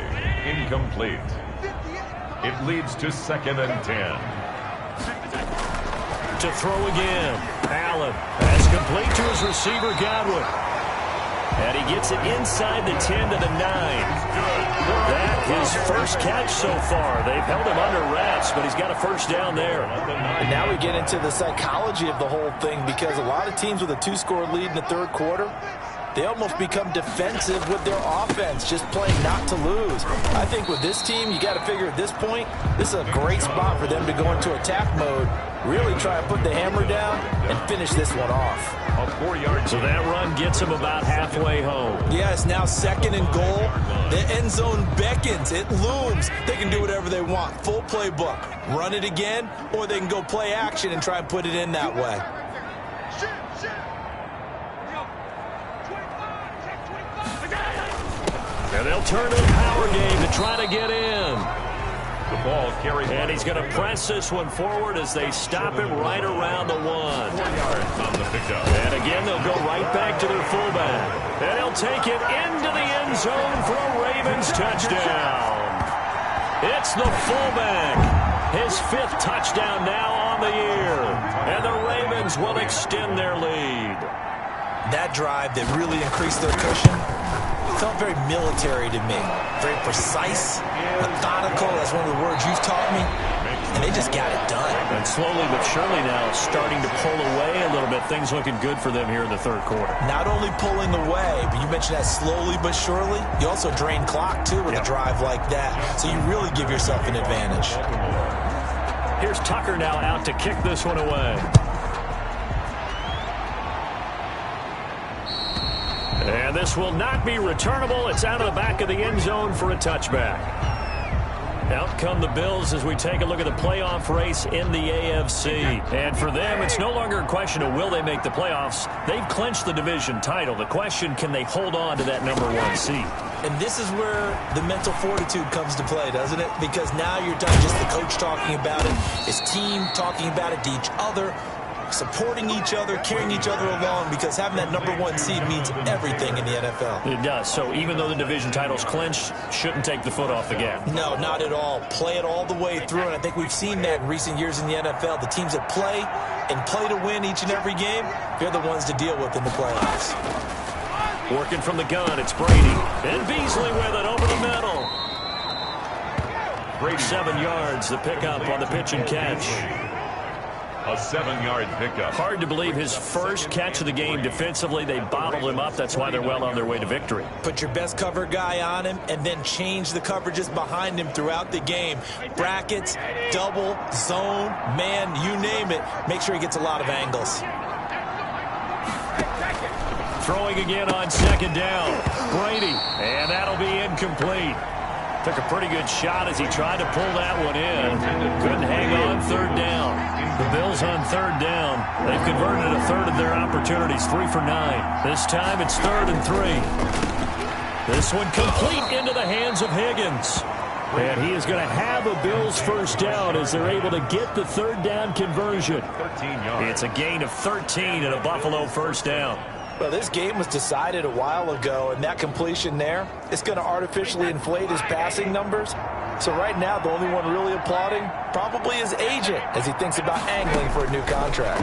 incomplete. It leads to 2nd and 10. To throw again. Allen. That's complete to his receiver, Godwin. And he gets it inside the 10 to the 9. That his first catch so far. They've held him under wraps, but he's got a first down there. And now we get into the psychology of the whole thing, because a lot of teams with a 2-score lead in the third quarter, they almost become defensive with their offense, just playing not to lose. I think with this team, you got to figure at this point, this is a great spot for them to go into attack mode, really try to put the hammer down and finish this one off. A 4-yard. So that run gets him about halfway home. Yeah, it's now 2nd and goal. The end zone beckons. It looms. They can do whatever they want. Full playbook. Run it again, or they can go play action and try and put it in that way. And they'll turn to the power game to try to get in. The ball carried. And he's going to press this one forward as they stop him right around the 1. 4 yards on the pickup. And again, they'll go right back to their fullback. And he'll take it into the end zone for a Ravens touchdown. It's the fullback. His 5th touchdown now on the year. And the Ravens will extend their lead. That drive that really increased their cushion felt very military to me. Very precise, methodical. That's one of the words you've taught me. And they just got it done. And slowly but surely now starting to pull away a little bit. Things looking good for them here in the third quarter. Not only pulling away, but you mentioned that slowly but surely. You also drain clock, too, with a drive like that. So you really give yourself an advantage. Here's Tucker now out to kick this one away. And this will not be returnable. It's out of the back of the end zone for a touchback. Out come the Bills as we take a look at the playoff race in the AFC. And for them, it's no longer a question of will they make the playoffs. They've clinched the division title. The question, can they hold on to that #1 seed? And this is where the mental fortitude comes to play, doesn't it? Because now you're done just the coach talking about it, his team talking about it to each other, supporting each other, carrying each other along, because having that #1 seed means everything in the NFL. It does. So even though the division title's clinched, shouldn't take the foot off the gas. No, not at all. Play it all the way through, and I think we've seen that in recent years in the NFL. The teams that play and play to win each and every game, they're the ones to deal with in the playoffs. Working from the gun, it's Brady. And Beasley with it over the middle. Brady. 7 yards, the pickup on the pitch and catch. A 7-yard pickup. Hard to believe his first catch of the game defensively. They bottled him up. That's why they're well on their way to victory. Put your best cover guy on him and then change the coverages behind him throughout the game. Brackets, double, zone, man, you name it. Make sure he gets a lot of angles. Throwing again on 2nd down. Brady, and that'll be incomplete. Took a pretty good shot as he tried to pull that one in. Couldn't hang on 3rd down. The Bills on 3rd down. They've converted a third of their opportunities, 3 for 9. This time it's 3rd and 3. This one complete into the hands of Higgins. And he is going to have a Bills first down as they're able to get the 3rd down conversion. 13 yards. It's a gain of 13 and a Buffalo first down. Well, this game was decided a while ago, and that completion there is going to artificially inflate his passing numbers. So right now, the only one really applauding probably his agent as he thinks about angling for a new contract.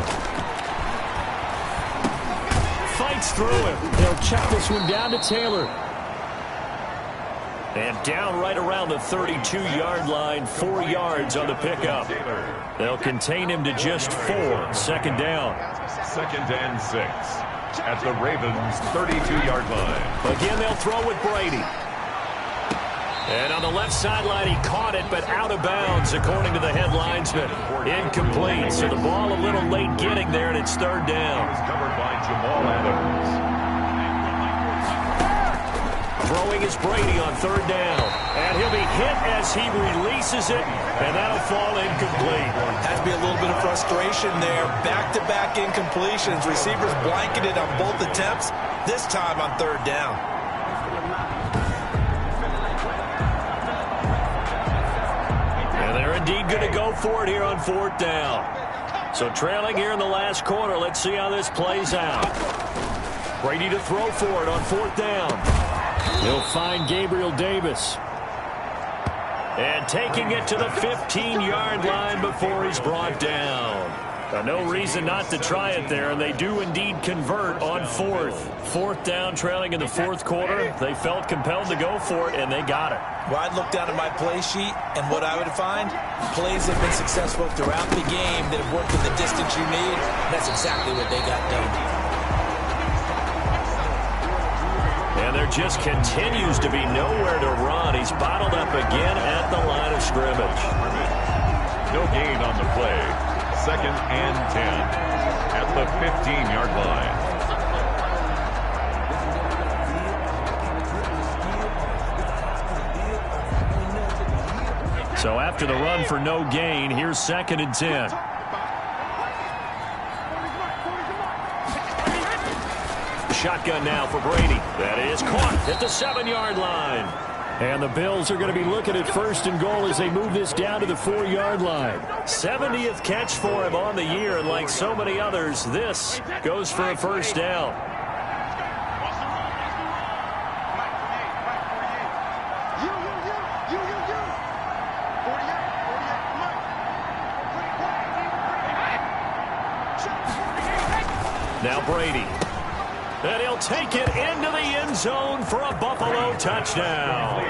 Fights through him. They'll check this one down to Taylor. And down right around the 32-yard line, 4 yards on the pickup. They'll contain him to just 4. 2nd down. 2nd and 6. At the Ravens' 32-yard line. Again, they'll throw with Brady. And on the left sideline, he caught it, but out of bounds, according to the head linesman. Incomplete. So the ball a little late getting there, and it's 3rd down. It was covered by Jamal Adams. Throwing is Brady on 3rd down. And he'll be hit as he releases it, and that'll fall incomplete. Has to be a little bit of frustration there. Back-to-back incompletions. Receivers blanketed on both attempts, this time on 3rd down. And they're indeed going to go for it here on 4th down. So trailing here in the last quarter. Let's see how this plays out. Brady to throw for it on 4th down. He'll find Gabriel Davis. And taking it to the 15-yard line before he's brought down. No reason not to try it there, and they do indeed convert on fourth. Fourth down, trailing in the fourth quarter. They felt compelled to go for it, and they got it. Well, I'd look down at my play sheet, and what I would find, plays have been successful throughout the game that have worked in the distance you need. That's exactly what they got done. And there just continues to be nowhere to run. He's bottled up again at the line of scrimmage. No gain on the play. 2nd and 10 at the 15-yard line. So after the run for no gain, here's 2nd and 10. Shotgun now for Brady. That is caught at the 7-yard line. And the Bills are going to be looking at 1st and goal as they move this down to the 4-yard line. 70th catch for him on the year, and like so many others, this goes for a first down. Now Brady. And he'll take it into the end zone for a Buffalo touchdown.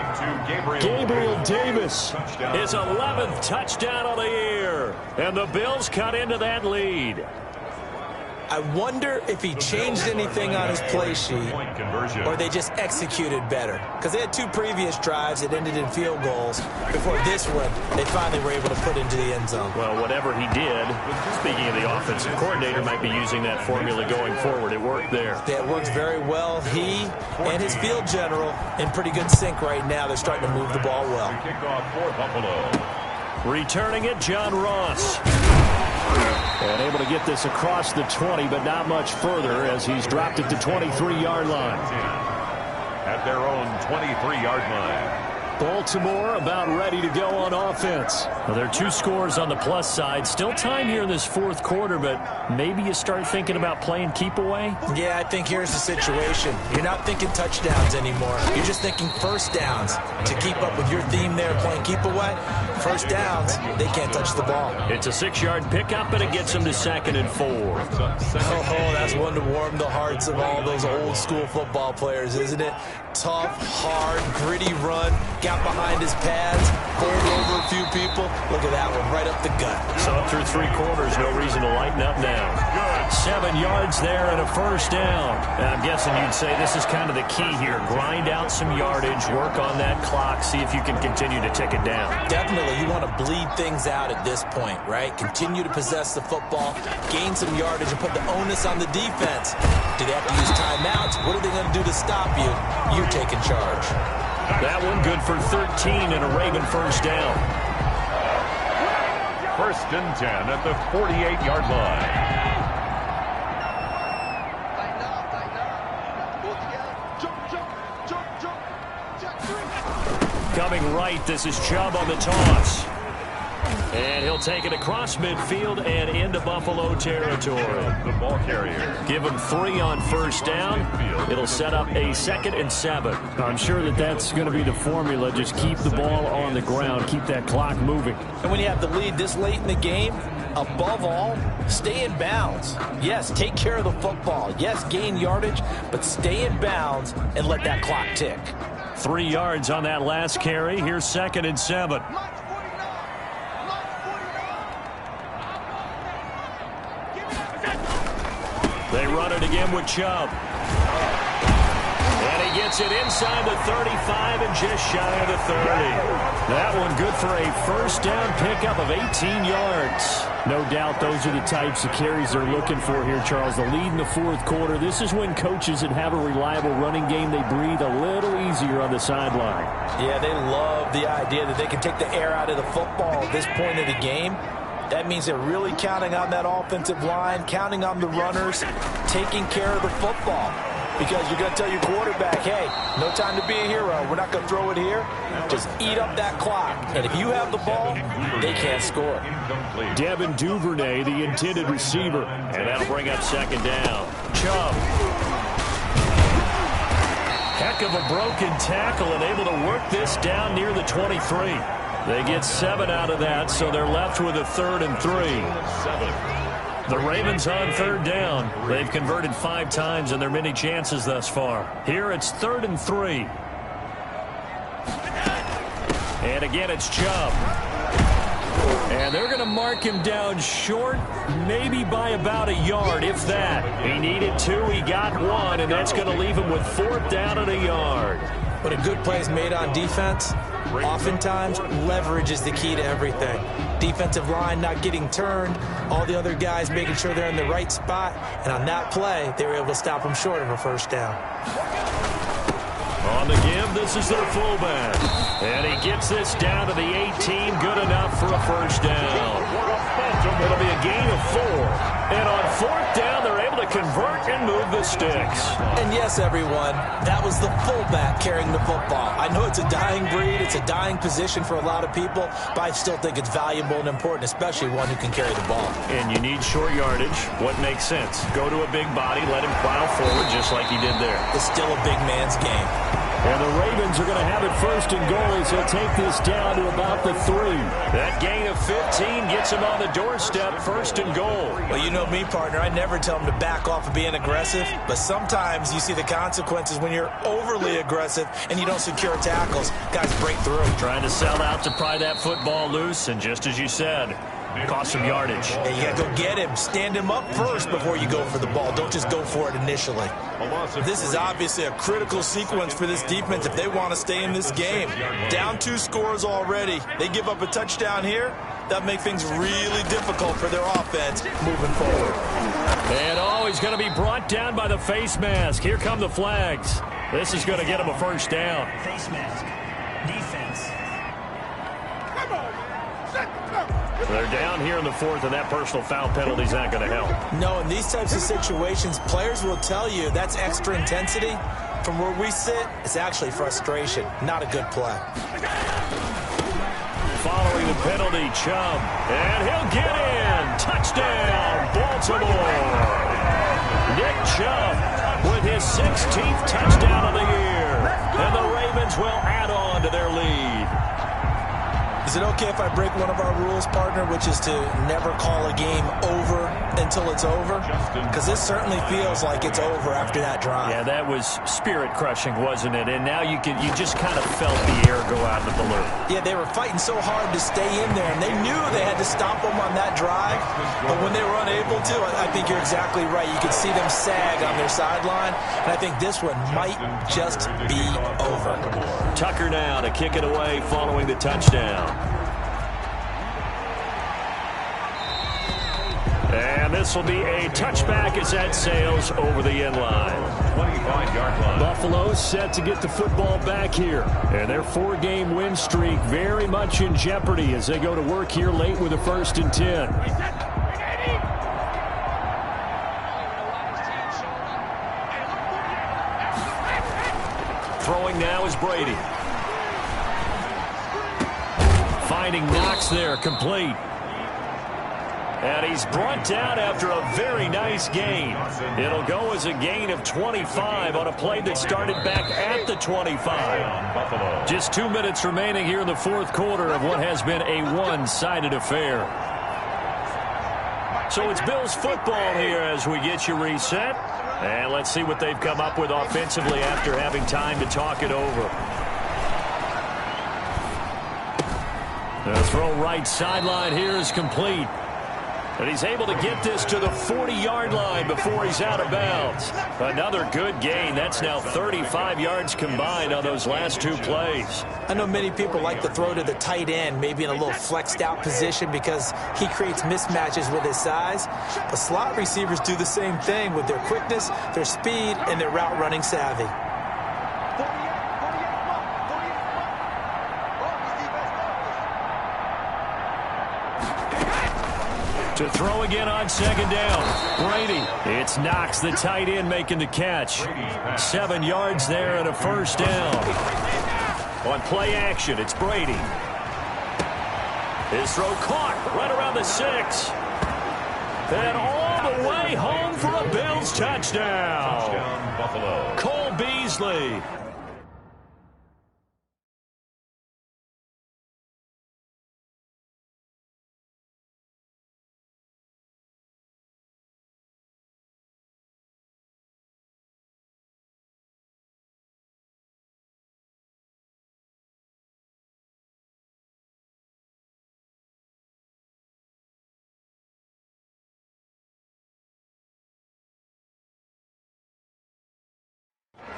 Gabriel Davis. His 11th touchdown of the year. And the Bills cut into that lead. I wonder if he changed anything on his play sheet or they just executed better. Because they had 2 previous drives that ended in field goals. Before this one, they finally were able to put into the end zone. Well, whatever he did, speaking of the offensive coordinator, might be using that formula going forward. It worked there. It works very well. He and his field general in pretty good sync right now. They're starting to move the ball well. Kickoff for Buffalo. Returning it, John Ross. And able to get this across the 20, but not much further as he's dropped it to 23-yard line. At their own 23-yard line. Baltimore about ready to go on offense. Well, there are 2 scores on the plus side. Still time here in this fourth quarter, but maybe you start thinking about playing keep away? Yeah, I think here's the situation. You're not thinking touchdowns anymore. You're just thinking first downs. To keep up with your theme there, playing keep away, first downs, they can't touch the ball. It's a 6-yard pickup, and it gets them to 2nd and 4. Oh, that's one to warm the hearts of all those old school football players, isn't it? Tough, hard, gritty run. Got behind his pads, bowled over a few people. Look at that one, right up the gut. So up through 3 quarters, no reason to lighten up now. 7 yards there and a first down. And I'm guessing you'd say this is kind of the key here. Grind out some yardage, work on that clock, see if you can continue to tick it down. Definitely, you want to bleed things out at this point, right? Continue to possess the football, gain some yardage, and put the onus on the defense. Do they have to use timeouts? What are they going to do to stop you? You're taking charge. That one good for 13 and a Raven first down. 1st and 10 at the 48-yard line. Coming right, this is Chubb on the toss. And he'll take it across midfield and into Buffalo territory. The ball carrier. Give him 3 on first down. It'll set up a 2nd and 7. I'm sure that that's going to be the formula. Just keep the ball on the ground. Keep that clock moving. And when you have the lead this late in the game, above all, stay in bounds. Yes, take care of the football. Yes, gain yardage, but stay in bounds and let that clock tick. 3 yards on that last carry. Here's 2nd and 7. They run it again with Chubb. And he gets it inside the 35 and just shy of the 30. That one good for a first down pickup of 18 yards. No doubt those are the types of carries they're looking for here, Charles. The lead in the fourth quarter. This is when coaches that have a reliable running game, they breathe a little easier on the sideline. Yeah, they love the idea that they can take the air out of the football at this point of the game. That means they're really counting on that offensive line, counting on the runners, taking care of the football. Because you're going to tell your quarterback, hey, no time to be a hero. We're not going to throw it here. Just eat up that clock. And if you have the ball, they can't score. Devin Duvernay, the intended receiver. And that'll bring up 2nd down. Chubb. Heck of a broken tackle and able to work this down near the 23. They get 7 out of that, so they're left with a 3rd and 3. The Ravens on third down. They've converted 5 times in their many chances thus far. Here it's 3rd and 3. And again, it's Chubb. And they're going to mark him down short, maybe by about a yard, if that. He needed 2, he got 1, and that's going to leave him with 4th down and a yard. When a good play is made on defense, oftentimes leverage is the key to everything. Defensive line not getting turned, all the other guys making sure they're in the right spot, and on that play, they were able to stop him short of a 1st down. On the give, this is their fullback. And he gets this down to the 18, good enough for a 1st down. It'll be a gain of 4. And on 4th down, they're able to convert and move the sticks. And yes, everyone, that was the fullback carrying the football. I know it's a dying breed, it's a dying position for a lot of people, but I still think it's valuable and important, especially one who can carry the ball. And you need short yardage. What makes sense? Go to a big body, let him plow forward just like he did there. It's still a big man's game. And the Ravens are going to have it 1st and goal as they'll take this down to about the 3. That gain of 15 gets him on the doorstep, 1st and goal. Well, you know me, partner. I never tell them to back off of being aggressive, but sometimes you see the consequences when you're overly aggressive and you don't secure tackles. Guys break through. Trying to sell out to pry that football loose, and just as you said, cost some yardage. Yeah, you got to go get him. Stand him up first before you go for the ball. Don't just go for it initially. This is obviously a critical sequence for this defense if they want to stay in this game. Down 2 scores already. They give up a touchdown here. That makes things really difficult for their offense moving forward. And he's going to be brought down by the face mask. Here come the flags. This is going to get him a 1st down. Face mask. Defense. They're down here in the 4th, and that personal foul penalty is not going to help. No, in these types of situations, players will tell you that's extra intensity. From where we sit, it's actually frustration, not a good play. Following the penalty, Chubb, and he'll get in. Touchdown, Baltimore. Nick Chubb with his 16th touchdown of the year, and the Ravens will add on to their lead. Is it okay if I break one of our rules, partner, which is to never call a game over until it's over? Because this certainly feels like it's over after that drive. Yeah, that was spirit-crushing, wasn't it? And now you just kind of felt the air go out of the balloon. Yeah, they were fighting so hard to stay in there, and they knew they had to stop them on that drive. But when they were unable to, I think you're exactly right. You could see them sag on their sideline, and I think this one might just be over. Tucker now to kick it away following the touchdown. And this will be a touchback as that sails over the end line. 25-yard line. Buffalo set to get the football back here. And their 4-game win streak very much in jeopardy as they go to work here late with a 1st and 10. Throwing now is Brady. Finding Knox there, complete. And he's brought down after a very nice gain. It'll go as a gain of 25 on a play that started back at the 25. Just 2 minutes remaining here in the 4th quarter of what has been a one-sided affair. So it's Bills football here as we get you reset. And let's see what they've come up with offensively after having time to talk it over. The throw right sideline here is complete. And he's able to get this to the 40-yard line before he's out of bounds. Another good gain. That's now 35 yards combined on those last 2 plays. I know many people like to throw to the tight end, maybe in a little flexed out position because he creates mismatches with his size. But slot receivers do the same thing with their quickness, their speed, and their route running savvy. To throw again on 2nd down. Brady. It's Knox, the tight end, making the catch. 7 yards there and a 1st down. On play action, it's Brady. His throw caught right around the 6. And all the way home for a Bills touchdown. Buffalo. Cole Beasley.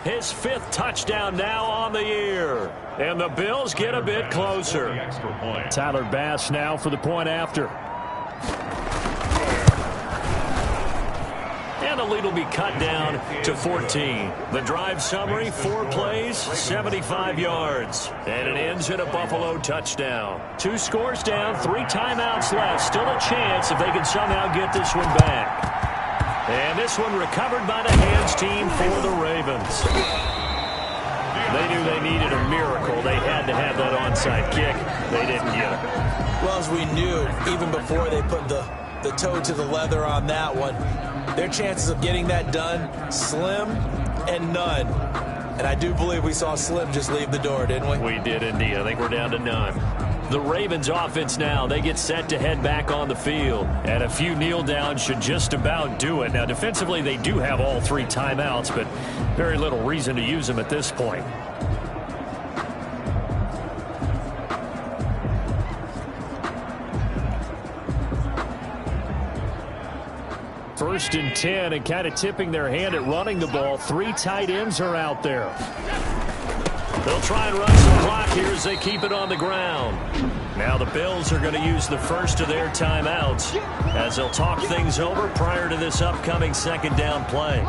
His 5th touchdown now on the year. And the Bills get a bit closer. Tyler Bass now for the point after. And the lead will be cut down to 14. The drive summary, 4 plays, 75 yards. And it ends in a Buffalo touchdown. 2 scores down, 3 timeouts left. Still a chance if they can somehow get this one back. And this one recovered by the hands team for the Ravens. They knew they needed a miracle. They had to have that onside kick. They didn't get it. Well, as we knew, even before they put the toe to the leather on that one, their chances of getting that done, slim and none. And I do believe we saw Slim just leave the door, didn't we? We did indeed. I think we're down to none. The Ravens offense now, they get set to head back on the field. And a few kneel downs should just about do it. Now, defensively, they do have all 3 timeouts, but very little reason to use them at this point. First and 10, and kind of tipping their hand at running the ball. 3 tight ends are out there. They'll try and run some clock here as they keep it on the ground. Now the Bills are going to use the first of their timeouts as they'll talk things over prior to this upcoming 2nd down play.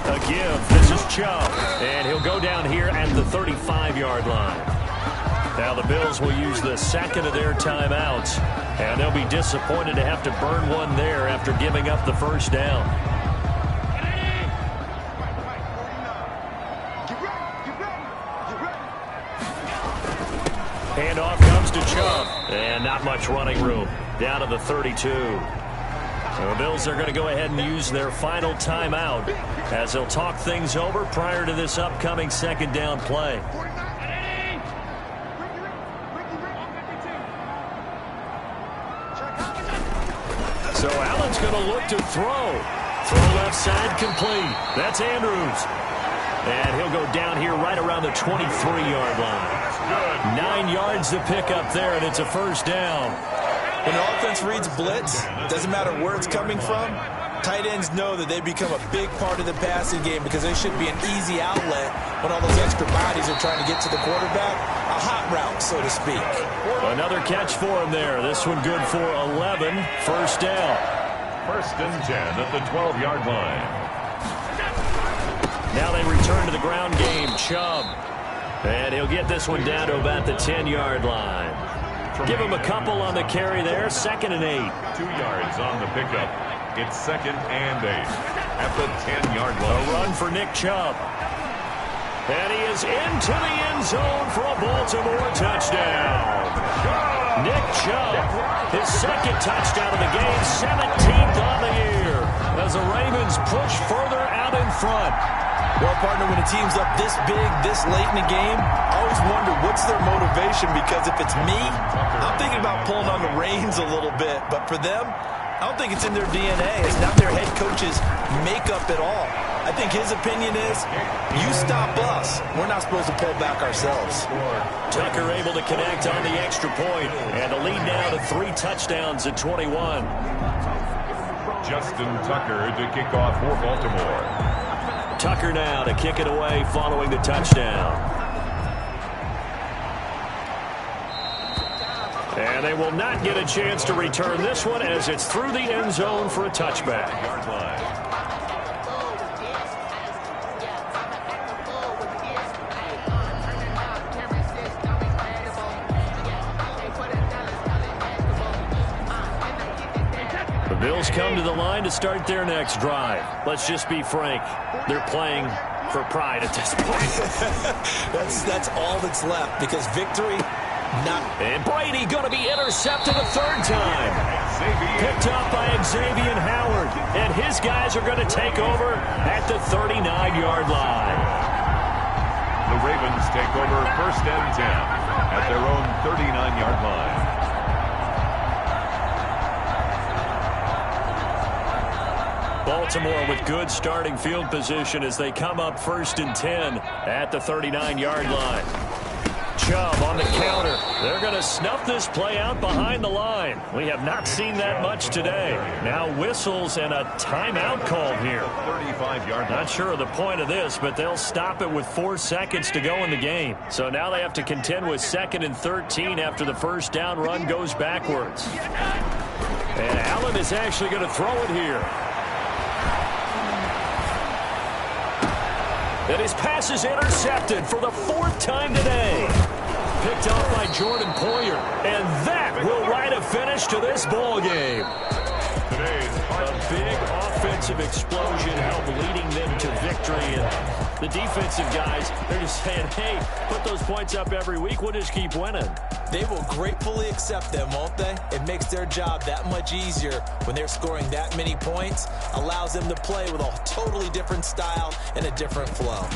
A give. This is Chubb. And he'll go down here at the 35-yard line. Now the Bills will use the 2nd of their timeouts, and they'll be disappointed to have to burn one there after giving up the 1st down. Handoff comes to Chubb, and not much running room. Down to the 32. So the Bills are going to go ahead and use their final timeout as they'll talk things over prior to this upcoming 2nd down play. So Allen's going to look to throw. Throw left side complete. That's Andrews. And he'll go down here right around the 23-yard line. 9 yards to pick up there, and it's a 1st down. When the offense reads blitz, doesn't matter where it's coming from, tight ends know that they become a big part of the passing game because they should be an easy outlet when all those extra bodies are trying to get to the quarterback. A hot route, so to speak. Another catch for him there. This one good for 11. 1st down. 1st and 10 at the 12-yard line. Now they return to the ground game. Chubb. And he'll get this one down to about the 10-yard line. Give him a couple on the carry there. 2nd and 8. 2 yards on the pickup. It's 2nd and 8 at the 10-yard line. A run for Nick Chubb. And he is into the end zone for a Baltimore touchdown. Nick Chubb, his 2nd touchdown of the game, 17th on the year, as the Ravens push further out in front. Well, partner, when a team's up this big, this late in the game, I always wonder what's their motivation, because if it's me, I'm thinking about pulling on the reins a little bit. But for them, I don't think it's in their DNA. It's not their head coach's makeup at all. I think his opinion is, you stop us. We're not supposed to pull back ourselves. Tucker able to connect on the extra point, and the lead now to 3 touchdowns at 21. Justin Tucker to kick off for Baltimore. Tucker now to kick it away following the touchdown. And they will not get a chance to return this one as it's through the end zone for a touchback. The Bills come to the line to start their next drive. Let's just be frank. They're playing for pride at this point. That's all that's left, because victory, not. And Brady going to be intercepted a 3rd time. Picked up by Xavier Howard. And his guys are going to take over at the 39-yard line. The Ravens take over 1st and 10 at their own 39-yard line. Baltimore with good starting field position as they come up 1st and 10 at the 39-yard line. Chubb on the counter. They're going to snuff this play out behind the line. We have not seen that much today. Now whistles and a timeout called here. 35-yard. Not sure of the point of this, but they'll stop it with 4 seconds to go in the game. So now they have to contend with 2nd and 13 after the first down run goes backwards. And Allen is actually going to throw it here. And his pass is intercepted for the 4th time today. Picked off by Jordan Poyer. And that will write a finish to this ball game. A big offensive explosion helped leading them to victory. And the defensive guys, they're just saying, hey, put those points up every week. We'll just keep winning. They will gratefully accept them, won't they? It makes their job that much easier when they're scoring that many points. Allows them to play with a totally different style and a different flow.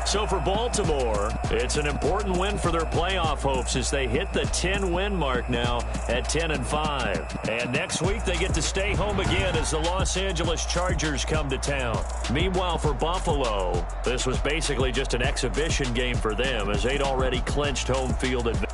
So for Baltimore, it's an important win for their playoff hopes as they hit the 10-win mark now at 10-5. And next week they get to stay home again as the Los Angeles Chargers come to town. Meanwhile for Buffalo, this was basically just an exhibition game for them as they'd already clinched home field advantage.